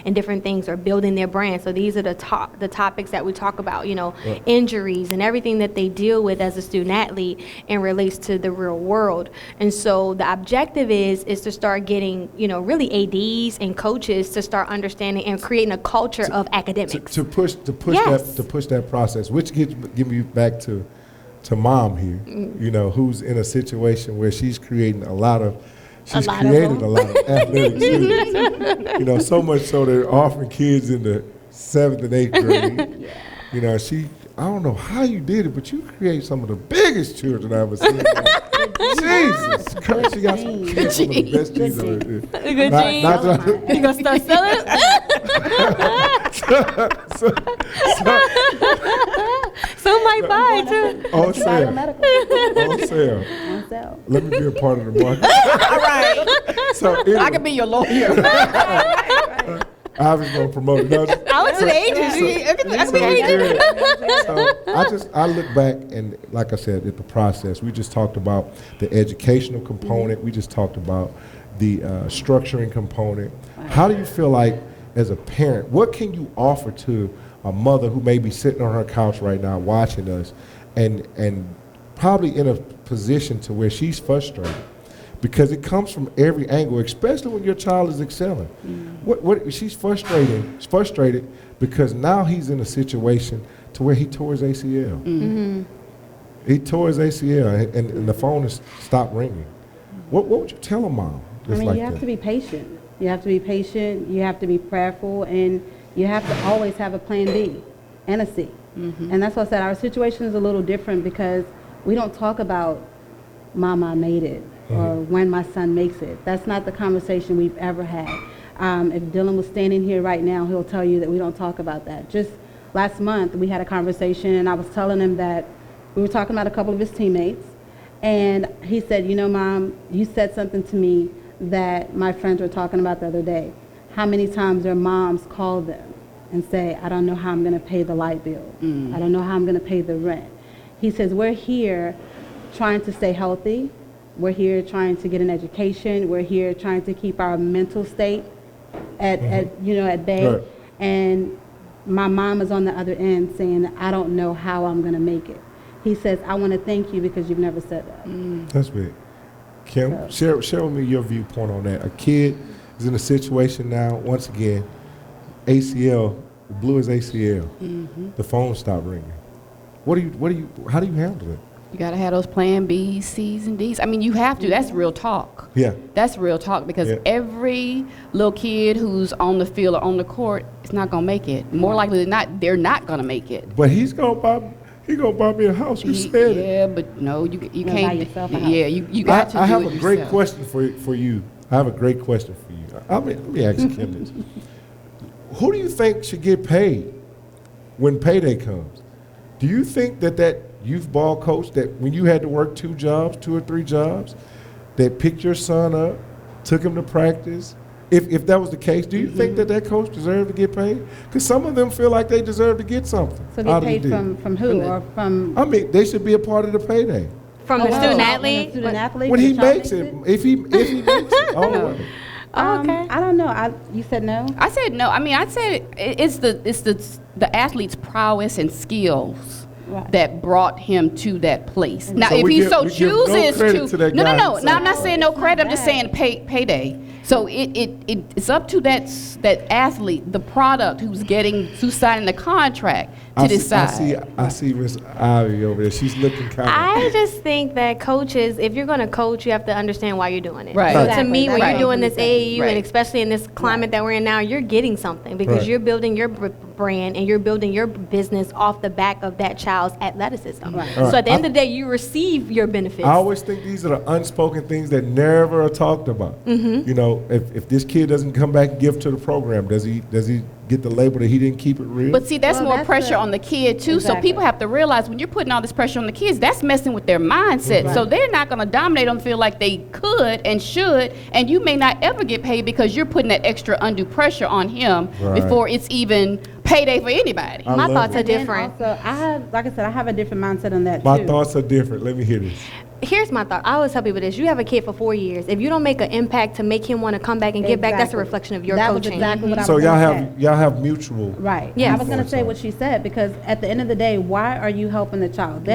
Speaker 14: and different things, or building their brand. So these are the topics that we talk about, injuries and everything that they deal with as a student athlete and relates to the real world. And so the objective is to start getting, really ADs and coaches to start understanding and creating a culture of academics.
Speaker 1: To push that process, which give me back to mom here, who's in a situation where she's creating a lot of athletic students. So much so they're offering kids in the 7th and 8th grade. I don't know how you did it, but you create some of the biggest children I've ever seen. Jesus Christ, you got some kids, some of the best genes over here.
Speaker 14: Good genes. You gonna start selling? Some might buy too.
Speaker 1: On sale. Let me be a part of the market.
Speaker 13: All right.
Speaker 1: So anyway,
Speaker 13: I can be your lawyer.
Speaker 1: I was going to promote it.
Speaker 14: I went to the agency.
Speaker 1: I look back, and like I said, at the process, we just talked about the educational component. We just talked about the structuring component. How do you feel like, as a parent, what can you offer to a mother who may be sitting on her couch right now watching us and probably in a position to where she's frustrated? Because it comes from every angle, especially when your child is excelling. She's frustrated because now he's in a situation to where he tore his ACL. He tore his ACL, and the phone has stopped ringing. What would you tell a mom?
Speaker 12: You have to be patient. You have to be patient. You have to be prayerful, and you have to always have a plan B and a C. And that's why I said our situation is a little different, because we don't talk about Mama, I made it, or when my son makes it. That's not the conversation we've ever had. If Dylan was standing here right now, he'll tell you that we don't talk about that. Just last month, we had a conversation, and I was telling him that we were talking about a couple of his teammates, and he said, Mom, you said something to me that my friends were talking about the other day. How many times their moms call them and say, I don't know how I'm going to pay the light bill. I don't know how I'm going to pay the rent. He says, we're here trying to stay healthy. We're here trying to get an education. We're here trying to keep our mental state at bay.
Speaker 1: Right.
Speaker 12: And my mom is on the other end saying, I don't know how I'm going to make it. He says, I want to thank you because you've never said that.
Speaker 1: That's big. Kim, share with me your viewpoint on that. A kid is in a situation now, once again, ACL, blew his ACL. The phone stopped ringing. How do you handle it?
Speaker 13: You got to have those plan B's, C's, and D's. I mean, you have to. That's real talk.
Speaker 1: Yeah.
Speaker 13: That's real talk, because every little kid who's on the field or on the court is not going to make it. More likely than not, they're not going to make it.
Speaker 1: But he's going to buy me a house. You said it.
Speaker 13: Yeah, but no, you can't.
Speaker 12: Buy yourself a house.
Speaker 13: Yeah, you got to do it
Speaker 1: I have a
Speaker 13: yourself.
Speaker 1: great question for you. I have a great question for you. Let me ask Kim this. Who do you think should get paid when payday comes? Do you think that youth ball coach, that when you had to work 2 or 3 jobs, that picked your son up, took him to practice, If that was the case, do you think that coach deserved to get paid? Because some of them feel like they deserve to get something.
Speaker 12: So get paid from who or from?
Speaker 1: I mean, they should be a part of the payday.
Speaker 14: From the student athlete?
Speaker 12: Student athlete?
Speaker 1: When he makes it, if he makes it, all the way.
Speaker 12: Okay. I don't know. You said no?
Speaker 13: I said no. I mean, I said it's the athlete's prowess and skills that brought him to that place. Now, if he chooses to, no, I'm not saying no credit. I'm just saying payday. So it's up to that athlete, the product who's signing the contract to decide.
Speaker 1: I see Miss Ivy over there. She's looking kind of.
Speaker 14: I just think that coaches, if you're going to coach, you have to understand why you're doing it.
Speaker 13: Right.
Speaker 14: So
Speaker 13: Exactly.
Speaker 14: to me, when
Speaker 13: Right.
Speaker 14: you're doing this AAU,
Speaker 13: Right.
Speaker 14: and especially in this climate that we're in now, you're getting something because you're building your brand and you're building your business off the back of that child's athleticism.
Speaker 12: Right.
Speaker 14: So at the end of the day, you receive your benefits.
Speaker 1: I always think these are the unspoken things that never are talked about.
Speaker 14: Mm-hmm.
Speaker 1: You know, if this kid doesn't come back and give to the program, does he get the label that he didn't keep it real?
Speaker 13: But see, that's more pressure on the kid too.
Speaker 12: Exactly.
Speaker 13: So people have to realize when you're putting all this pressure on the kids, that's messing with their mindset.
Speaker 12: Right.
Speaker 13: So they're not going to dominate them, feel like they could and should, and you may not ever get paid because you're putting that extra undue pressure on him before it's even payday for anybody.
Speaker 14: My thoughts are different.
Speaker 12: Also, I have a different mindset on that
Speaker 1: My
Speaker 12: too.
Speaker 1: thoughts are different. Let me hear this.
Speaker 14: Here's my thought. I always tell people this. You have a kid for 4 years. If you don't make an impact to make him want to come back and give back, that's a
Speaker 12: Exactly.
Speaker 14: reflection of your
Speaker 12: That was
Speaker 14: coaching.
Speaker 12: exactly what I
Speaker 1: So
Speaker 12: was gonna say.
Speaker 1: y'all have mutual.
Speaker 12: Right.
Speaker 14: Yeah.
Speaker 12: I was going to say what she said because at the end of the day, why are you helping the child?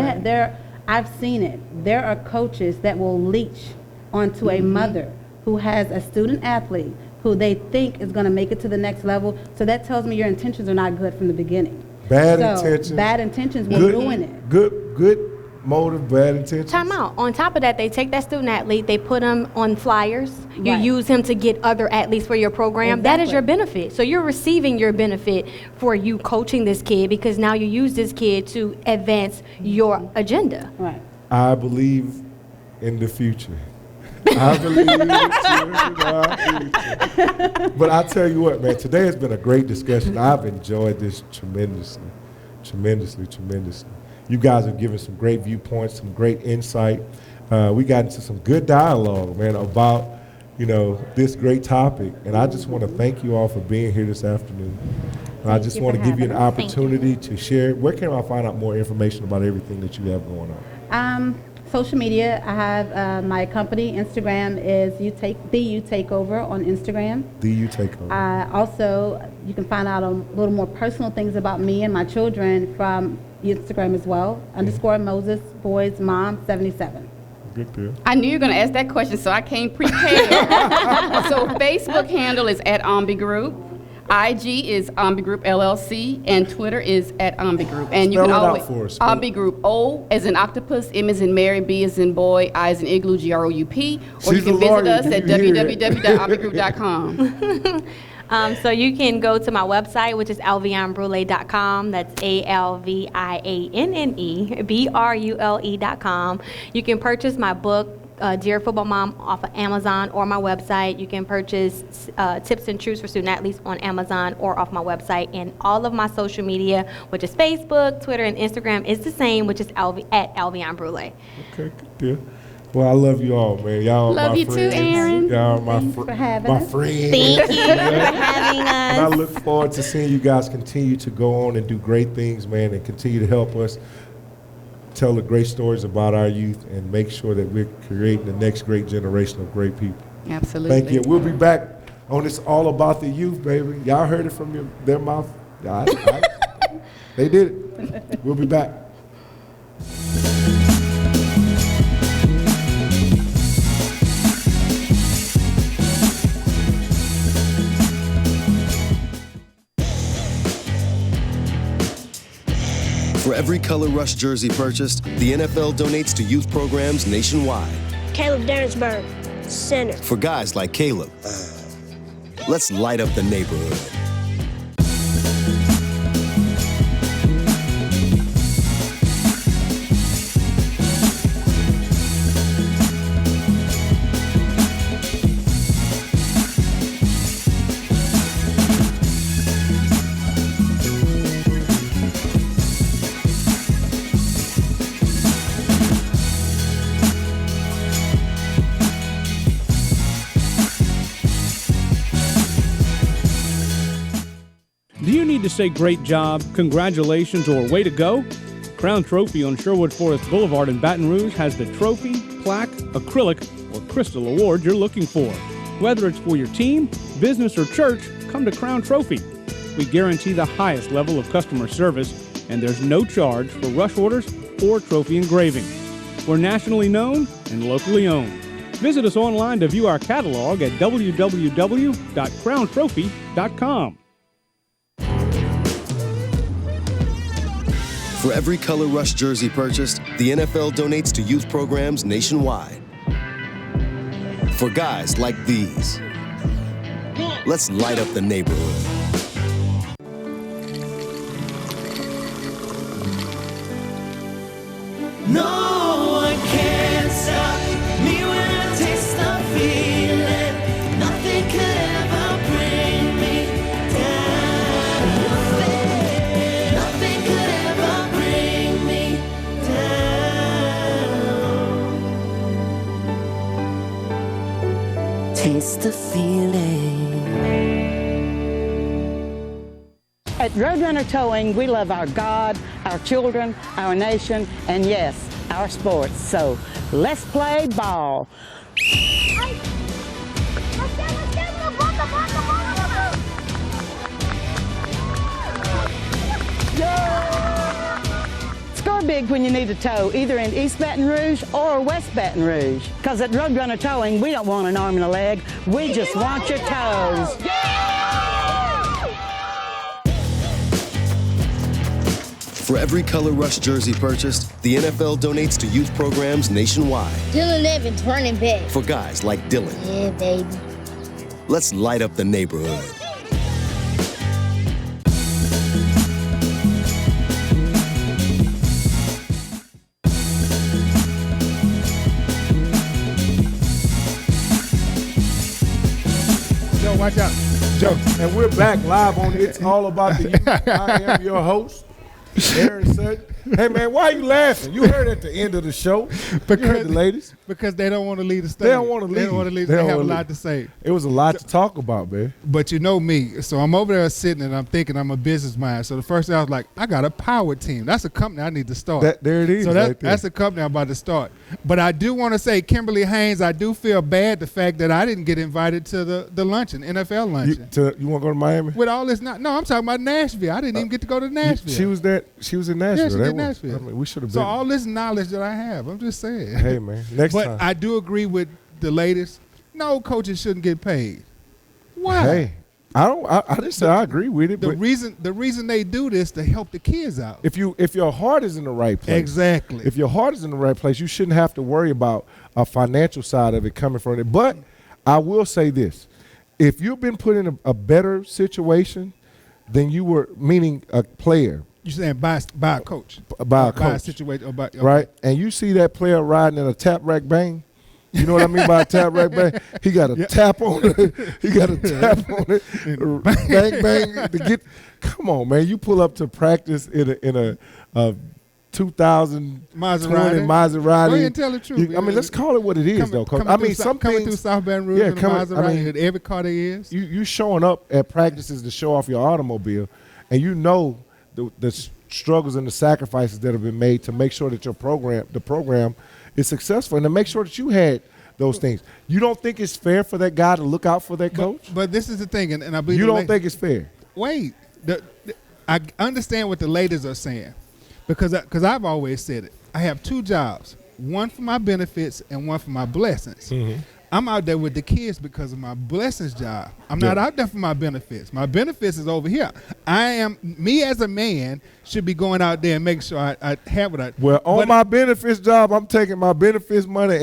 Speaker 12: I've seen it. There are coaches that will leech onto a mother who has a student athlete who they think is going to make it to the next level. So that tells me your intentions are not good from the beginning.
Speaker 1: Bad
Speaker 12: So,
Speaker 1: intentions.
Speaker 12: Bad intentions will ruin it.
Speaker 1: Good motive, bad intentions.
Speaker 14: Time out. On top of that, they take that student athlete, they put him on flyers. You
Speaker 12: Right.
Speaker 14: use him to get other athletes for your program. That is
Speaker 12: Exactly.
Speaker 14: your benefit. So you're receiving your benefit for you coaching this kid because now you use this kid to advance your agenda.
Speaker 12: Right.
Speaker 1: I believe in the future. I believe in the future. But I tell you what, man, today has been a great discussion. I've enjoyed this tremendously. You guys have given some great viewpoints, some great insight. We got into some good dialogue, man, about, this great topic. And I just want to thank you all for being here this afternoon. And I just want to give you an opportunity to share. Where can I find out more information about everything that you have going on?
Speaker 12: Social media, I have my company, Instagram is the You Takeover on Instagram.
Speaker 1: The You Takeover.
Speaker 12: Also, you can find out a little more personal things about me and my children from Instagram as well, _ Moses Boys Mom 77.
Speaker 1: Good deal.
Speaker 13: I knew you were going to ask that question, so I came prepared. So Facebook handle is @OmbiGroup. IG is OmbiGroup LLC, and Twitter is @OmbiGroup. And you
Speaker 1: Spell
Speaker 13: can
Speaker 1: it out
Speaker 13: always
Speaker 1: for us.
Speaker 13: OmbiGroup, O as in octopus, M as in Mary, B as in boy, I as in igloo, GROUP. Or
Speaker 1: She's
Speaker 13: you can
Speaker 1: a
Speaker 13: visit
Speaker 1: lawyer.
Speaker 13: us
Speaker 1: You
Speaker 13: at
Speaker 1: hear it.
Speaker 13: www.ombigroup.com.
Speaker 14: So you can go to my website, which is alvianbrule.com. That's ALVIANNEBRULE.com. You can purchase my book, Dear Football Mom, off of Amazon or my website. You can purchase tips and truths for student athletes on Amazon or off my website. And all of my social media, which is Facebook, Twitter, and Instagram, is the same, which is @AlvianBrule.
Speaker 1: Okay, good deal. Well, I love you all, man. Y'all are
Speaker 13: Love
Speaker 1: my
Speaker 13: you too,
Speaker 1: friends.
Speaker 13: Aaron.
Speaker 1: Y'all are my
Speaker 12: Thanks for having
Speaker 1: my
Speaker 12: us.
Speaker 1: friends.
Speaker 14: Thank you for having us.
Speaker 1: And I look forward to seeing you guys continue to go on and do great things, man, and continue to help us tell the great stories about our youth and make sure that we're creating the next great generation of great people.
Speaker 13: Absolutely.
Speaker 1: Thank you. We'll be back on this All About the Youth, baby. Y'all heard it from their mouth. They did it. We'll be back.
Speaker 2: For every Color Rush jersey purchased, the NFL donates to youth programs nationwide.
Speaker 3: Caleb Derensburg, center.
Speaker 2: For guys like Caleb, let's light up the neighborhood.
Speaker 4: need to say great job, congratulations, or way to go? Crown Trophy on Sherwood Forest Boulevard in Baton Rouge has the trophy, plaque, acrylic, or crystal award you're looking for. Whether it's for your team, business, or church, come to Crown Trophy. We guarantee the highest level of customer service, and there's no charge for rush orders or trophy engraving. We're nationally known and locally owned. Visit us online to view our catalog at www.crowntrophy.com.
Speaker 2: For every Color Rush jersey purchased, the NFL donates to youth programs nationwide. For guys like these, let's light up the neighborhood.
Speaker 5: No one can stop me when I taste the feeling. Nothing could ever bring me down. Nothing could ever bring me down. Taste the feeling.
Speaker 7: At Roadrunner Towing, we love our God, our children, our nation, and yes, our sports. So let's play ball. Score big when you need a tow, either in East Baton Rouge or West Baton Rouge. Because at Roadrunner Towing, we don't want an arm and a leg. We just want your toes.
Speaker 2: For every Color Rush jersey purchased, the NFL donates to youth programs nationwide.
Speaker 3: Dylan Evans, running back.
Speaker 2: For guys like Dylan,
Speaker 3: Yeah, baby.
Speaker 2: let's light up the neighborhood.
Speaker 1: Joe, watch out. Joe, and we're back live on It's All About the Youth. I am your host, Aaron Sutton. Hey, man, why are you laughing? You heard at the end of the show. You heard the ladies.
Speaker 15: Because they don't want to leave the stage.
Speaker 1: They don't want to leave.
Speaker 15: They don't want to leave. They have a lot to say.
Speaker 1: It was a lot to talk about, man.
Speaker 15: But you know me. So I'm over there sitting and I'm thinking I'm a business mind. So the first thing I was like, I got a power team. That's a company I need to start.
Speaker 1: There it is.
Speaker 15: So
Speaker 1: right there.
Speaker 15: that's a company I'm about to start. But I do want to say, Kimberly Haynes, I do feel bad the fact that I didn't get invited to the luncheon, NFL luncheon.
Speaker 1: You want to go to Miami?
Speaker 15: With all this, no, I'm talking about Nashville. I didn't even get to go to Nashville.
Speaker 1: She was there. She was in Nashville.
Speaker 15: Yeah, she did Nashville.
Speaker 1: I mean, we should have been.
Speaker 15: So all this knowledge that I have, I'm just saying.
Speaker 1: Hey, man, next
Speaker 15: but
Speaker 1: time.
Speaker 15: I do agree with the ladies. No, coaches shouldn't get paid. Why?
Speaker 1: Hey, I didn't say I agree with it.
Speaker 15: The
Speaker 1: but
Speaker 15: reason they do this to help the kids out.
Speaker 1: if your heart is in the right place,
Speaker 15: Exactly.
Speaker 1: If your heart is in the right place, you shouldn't have to worry about a financial side of it coming from it. But I will say this: if you've been put in a better situation than you were, meaning a player.
Speaker 15: You saying by a coach?
Speaker 1: By a coach.
Speaker 15: By a situation. Okay.
Speaker 1: Right? And you see that player riding in a tap rack bang. You know what I mean by a tap rack bang? He got a tap on it. He got a tap on it. Bang, bang. To get. Come on, man. You pull up to practice in a 2020 Maserati.
Speaker 15: Go ahead and tell the truth.
Speaker 1: I mean, let's call it what it is, though. Coach. I mean, some
Speaker 15: coming
Speaker 1: things,
Speaker 15: through South Baton Rouge in a Maserati,
Speaker 1: I mean,
Speaker 15: in every car there is.
Speaker 1: You showing up at practices to show off your automobile, and you know the struggles and the sacrifices that have been made to make sure that the program is successful and to make sure that you had those things. You don't think it's fair for that guy to look out for that coach?
Speaker 15: But this is the thing, and I believe
Speaker 1: you don't think it's fair.
Speaker 15: Wait, I understand what the ladies are saying because I've always said it. I have two jobs, one for my benefits and one for my blessings. Mm-hmm. I'm out there with the kids because of my blessings job. I'm not out there for my benefits. My benefits is over here. Me as a man should be going out there and make sure I have what I.
Speaker 1: Well, on my benefits job, I'm taking my benefits money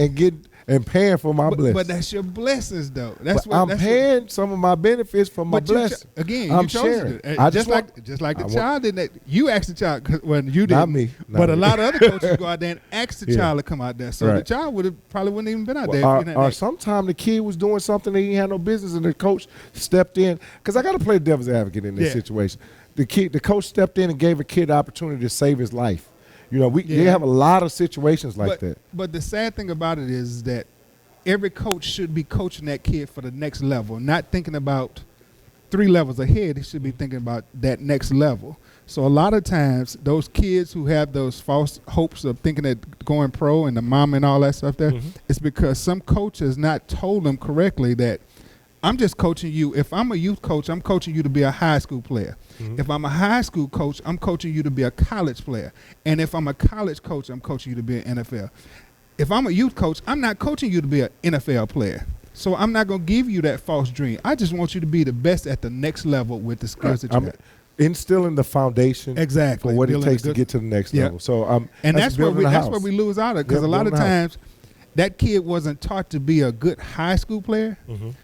Speaker 1: and paying for my blessings.
Speaker 15: But that's your blessings, though.
Speaker 1: I'm paying some of my benefits for my blessings.
Speaker 15: Again,
Speaker 1: I'm
Speaker 15: you chose
Speaker 1: sharing.
Speaker 15: it. Just like the child didn't. You asked the child. Well, you didn't.
Speaker 1: Not me.
Speaker 15: But a lot of other coaches go out there and ask the child to come out there. So the child probably wouldn't even been out there.
Speaker 1: Or sometime the kid was doing something that he had no business, and the coach stepped in. Because I got to play devil's advocate in this situation. The coach stepped in and gave a kid the opportunity to save his life. You know, they have a lot of situations like that.
Speaker 15: But the sad thing about it is that every coach should be coaching that kid for the next level, not thinking about 3 levels ahead, he should be thinking about that next level. So a lot of times, those kids who have those false hopes of thinking that going pro and the mom and all that stuff there, it's because some coach has not told them correctly that I'm just coaching you. If I'm a youth coach, I'm coaching you to be a high school player. If I'm a high school coach, I'm coaching you to be a college player. And if I'm a college coach, I'm coaching you to be an NFL. If I'm a youth coach, I'm not coaching you to be an NFL player. So I'm not going to give you that false dream. I just want you to be the best at the next level with the skills that you have.
Speaker 1: Instilling the foundation
Speaker 15: exactly
Speaker 1: for what it
Speaker 15: building
Speaker 1: takes to get to the next level. So
Speaker 15: and that's where we lose out of, because a lot of times that kid wasn't taught to be a good high school player.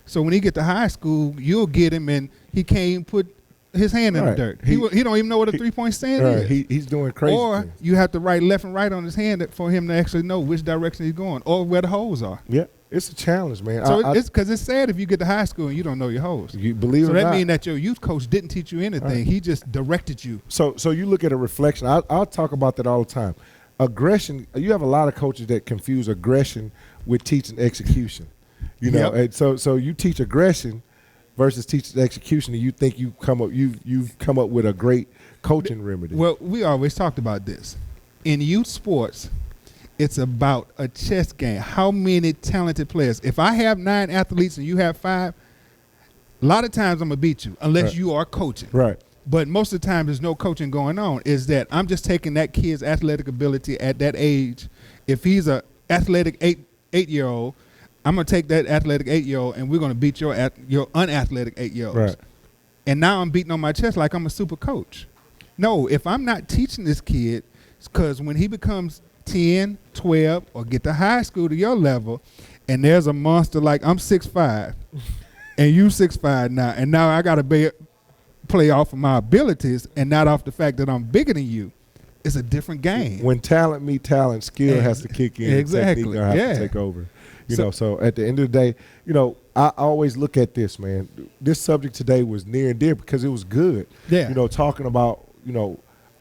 Speaker 15: So when he get to high school, you'll get him and he can't even put his hand in the dirt. He don't even know what a 3-point stand is.
Speaker 1: He's doing crazy
Speaker 15: Or
Speaker 1: things.
Speaker 15: you have to write left and right on his hand for him to actually know which direction he's going or where the holes are.
Speaker 1: Yeah, it's a challenge, man.
Speaker 15: So it's because it's sad if you get to high school and you don't know your holes.
Speaker 1: You believe it or
Speaker 15: not. So
Speaker 1: not.
Speaker 15: that means that your youth coach didn't teach you anything.
Speaker 1: Right.
Speaker 15: He just directed you.
Speaker 1: So you look at a reflection. I'll talk about that all the time. Aggression. You have a lot of coaches that confuse aggression with teaching execution. You know, and so you teach aggression versus teaching execution, and you think you've come up with a great coaching remedy.
Speaker 15: Well, we always talked about this. In youth sports, it's about a chess game. How many talented players? If I have 9 athletes and you have 5, a lot of times I'm going to beat you unless you are coaching.
Speaker 1: Right.
Speaker 15: But most of the time there's no coaching going on. Is that I'm just taking that kid's athletic ability at that age. If he's a athletic 8-year-old, I'm going to take that athletic 8-year-old and we're going to beat your unathletic 8-year-olds.
Speaker 1: Right.
Speaker 15: And now I'm beating on my chest like I'm a super coach. No, if I'm not teaching this kid, because when he becomes 10, 12, or get to high school to your level, and there's a monster like I'm 6'5", and you 6'5" now, and now I got to play off of my abilities and not off the fact that I'm bigger than you. It's a different game.
Speaker 1: When talent meet talent, skill has to kick in.
Speaker 15: Exactly.
Speaker 1: Technique gonna have to take over. So at the end of the day, I always look at this, man. This subject today was near and dear because it was good.
Speaker 15: Yeah.
Speaker 1: Talking about,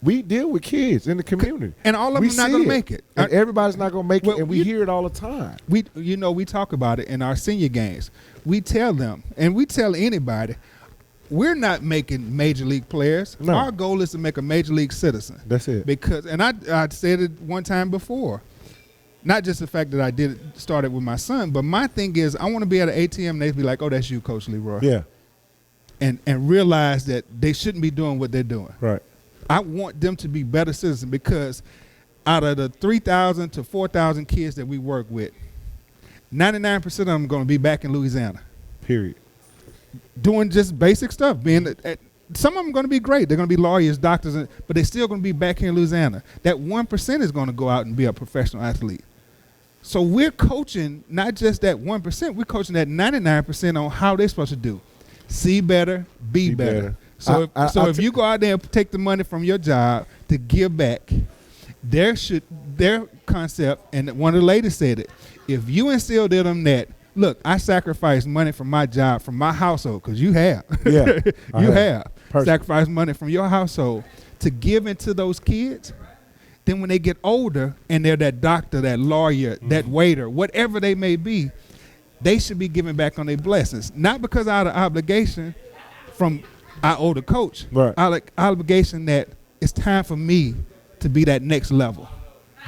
Speaker 1: we deal with kids in the community.
Speaker 15: And all of them not going to make it.
Speaker 1: And everybody's not going to make it, and we hear it all the time.
Speaker 15: We talk about it in our senior games. We tell them, and we tell anybody, we're not making major league players.
Speaker 1: No.
Speaker 15: Our goal is to make a major league citizen.
Speaker 1: That's it.
Speaker 15: Because, and I said it one time before, not just the fact that I started with my son, but my thing is I want to be at an ATM and they be like, oh, that's you, Coach Leroy.
Speaker 1: Yeah.
Speaker 15: And realize that they shouldn't be doing what they're doing.
Speaker 1: Right.
Speaker 15: I want them to be better citizens because out of the 3,000 to 4,000 kids that we work with, 99% of them are going to be back in Louisiana.
Speaker 1: Period.
Speaker 15: Doing just basic stuff. Some of them are going to be great. They're going to be lawyers, doctors, but they're still going to be back here in Louisiana. That 1% is going to go out and be a professional athlete. So we're coaching not just that 1%, we're coaching that 99% on how they're supposed to do. See better, be better. So if you go out there and take the money from your job to give back, their concept, and one of the ladies said it, if you instilled in them that, look, I sacrificed money from my job, from my household, because you have.
Speaker 1: Yeah.
Speaker 15: You have sacrificed money from your household to give into those kids. Then when they get older and they're that doctor, that lawyer, that waiter, whatever they may be, they should be giving back on their blessings. Not because out of obligation from I owe the coach.
Speaker 1: Right.
Speaker 15: Out of obligation that it's time for me to be that next level.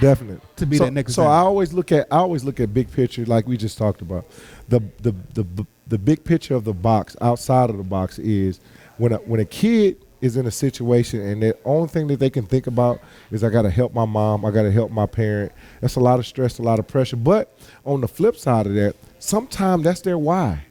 Speaker 1: Definitely.
Speaker 15: To be that next
Speaker 1: So
Speaker 15: level.
Speaker 1: I always look at big picture like we just talked about. The big picture of the box, outside of the box, is when a kid is in a situation and the only thing that they can think about is I got to help my mom, I got to help my parent. That's a lot of stress, a lot of pressure. But on the flip side of that, sometimes that's their why.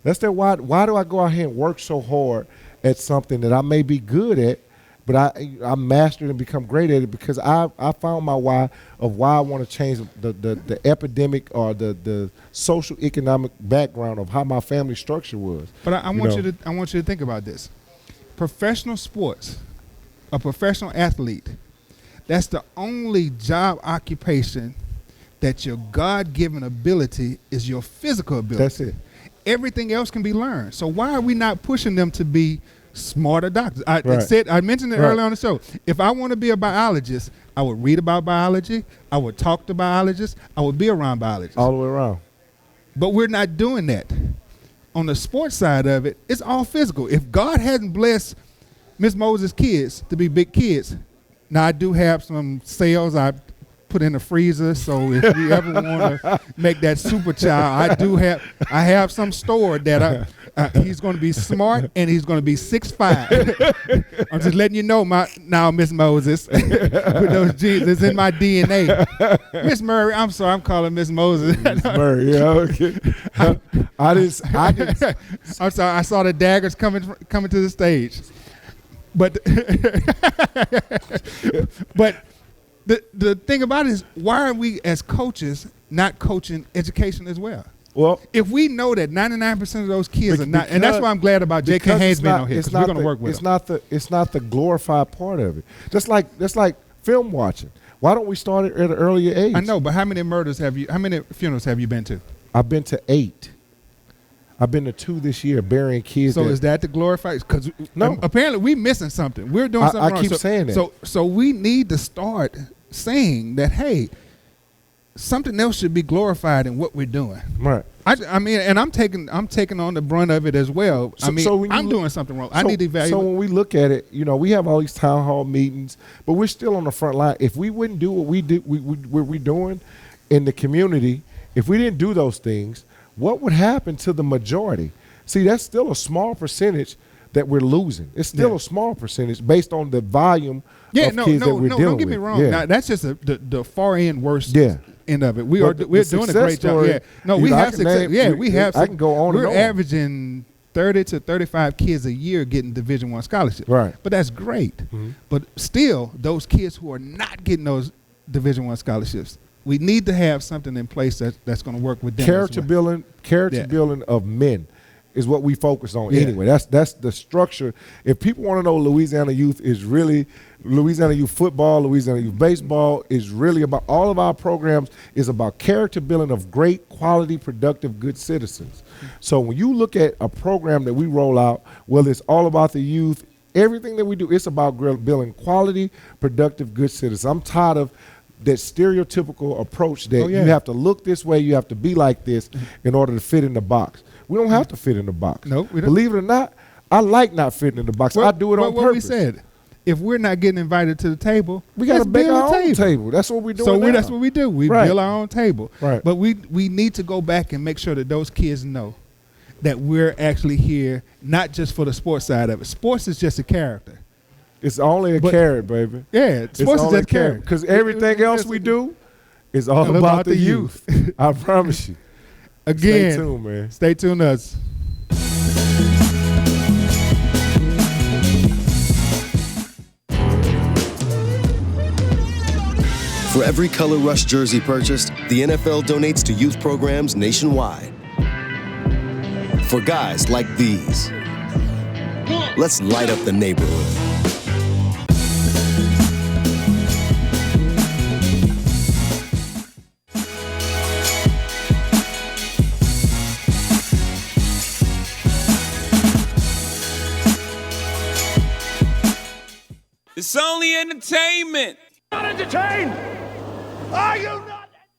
Speaker 1: That's their why. Why do I go out here and work so hard at something that I may be good at, but I mastered and become great at it because I found my why of why I want to change the epidemic or the social economic background of how my family structure was.
Speaker 15: But I want you to think about this. Professional sports, a professional athlete, that's the only job occupation that your God-given ability is your physical ability.
Speaker 1: That's it.
Speaker 15: Everything else can be learned. So why are we not pushing them to be smarter doctors? I mentioned it earlier on the show. If I want to be a biologist, I would read about biology. I would talk to biologists. I would be around biologists.
Speaker 1: All the way around.
Speaker 15: But we're not doing that. on the sports side of it, it's all physical. If God hadn't blessed Miss Moses' kids to be big kids, now I do have some cells I put in the freezer, so if you ever want to make that super child, I have some stored that he's going to be smart and he's going to be 6'5". I'm just letting you know now, Miss Moses, with those genes, it's in my DNA. Miss Murray, I'm sorry, I'm calling Miss Moses.
Speaker 1: Miss Murray, yeah, okay. I didn't.
Speaker 15: I'm sorry, I saw the daggers coming to the stage, but the thing about it is, why are we as coaches not coaching education as well?
Speaker 1: Well,
Speaker 15: if we know that 99% of those kids are not, and that's why I'm glad about J.K. Haynes being on here, because we're going to work with them.
Speaker 1: It's not the glorified part of it. That's like film watching. Why don't we start it at an earlier age?
Speaker 15: I know, but how many funerals have you been to?
Speaker 1: I've been to 8. I've been to 2 this year, burying kids.
Speaker 15: So is that the glorified? Because
Speaker 1: no,
Speaker 15: apparently we're missing something. We're doing something wrong.
Speaker 1: I keep saying that.
Speaker 15: So we need to start saying that, hey, something else should be glorified in what we're doing.
Speaker 1: Right.
Speaker 15: I mean, and I'm taking on the brunt of it as well. I'm doing something wrong. I need to evaluate.
Speaker 1: So when we look at it, we have all these town hall meetings, but we're still on the front line. If we wouldn't do what we're doing in the community, if we didn't do those things, what would happen to the majority? See, that's still a small percentage that we're losing. It's still a small percentage based on the volume of kids that we're dealing with.
Speaker 15: Don't get me wrong.
Speaker 1: Yeah.
Speaker 15: Now, that's just the far end worst end of it. We're doing a great job.
Speaker 1: Story,
Speaker 15: yeah. No, we have success. We have.
Speaker 1: I can go on and on.
Speaker 15: We're averaging 30 to 35 kids a year getting Division I scholarships.
Speaker 1: Right.
Speaker 15: But that's great. Mm-hmm. But still, those kids who are not getting those Division I scholarships, we need to have something in place that's going to work with them.
Speaker 1: Character building of men is what we focus on anyway. That's the structure. If people want to know, Louisiana Youth is really Louisiana Youth football, Louisiana Youth baseball is really about, all of our programs is about character building of great, quality, productive, good citizens. So when you look at a program that we roll out, whether it's all about the youth, everything that we do, it's about building quality, productive, good citizens. I'm tired of that stereotypical approach that you have to look this way, you have to be like this in order to fit in the box. We don't have to fit in the box.
Speaker 15: No, we don't.
Speaker 1: Believe it or not, I like not fitting in the box. I do it on purpose.
Speaker 15: What we said, if we're not getting invited to the table,
Speaker 1: we got to build our own table. That's what we're doing.
Speaker 15: So that's what we do. We build our own table.
Speaker 1: Right.
Speaker 15: But we need to go back and make sure that those kids know that we're actually here, not just for the sports side of it. Sports is just a character.
Speaker 1: It's only a carrot, baby.
Speaker 15: Yeah, sports is just a carrot.
Speaker 1: Because everything else we do is all about the youth. I promise you.
Speaker 15: Again,
Speaker 1: stay tuned, man.
Speaker 15: Stay tuned, us.
Speaker 2: For every Color Rush jersey purchased, the NFL donates to youth programs nationwide. For guys like these, let's light up the neighborhood.
Speaker 5: It's only entertainment.
Speaker 16: Not entertained. Are you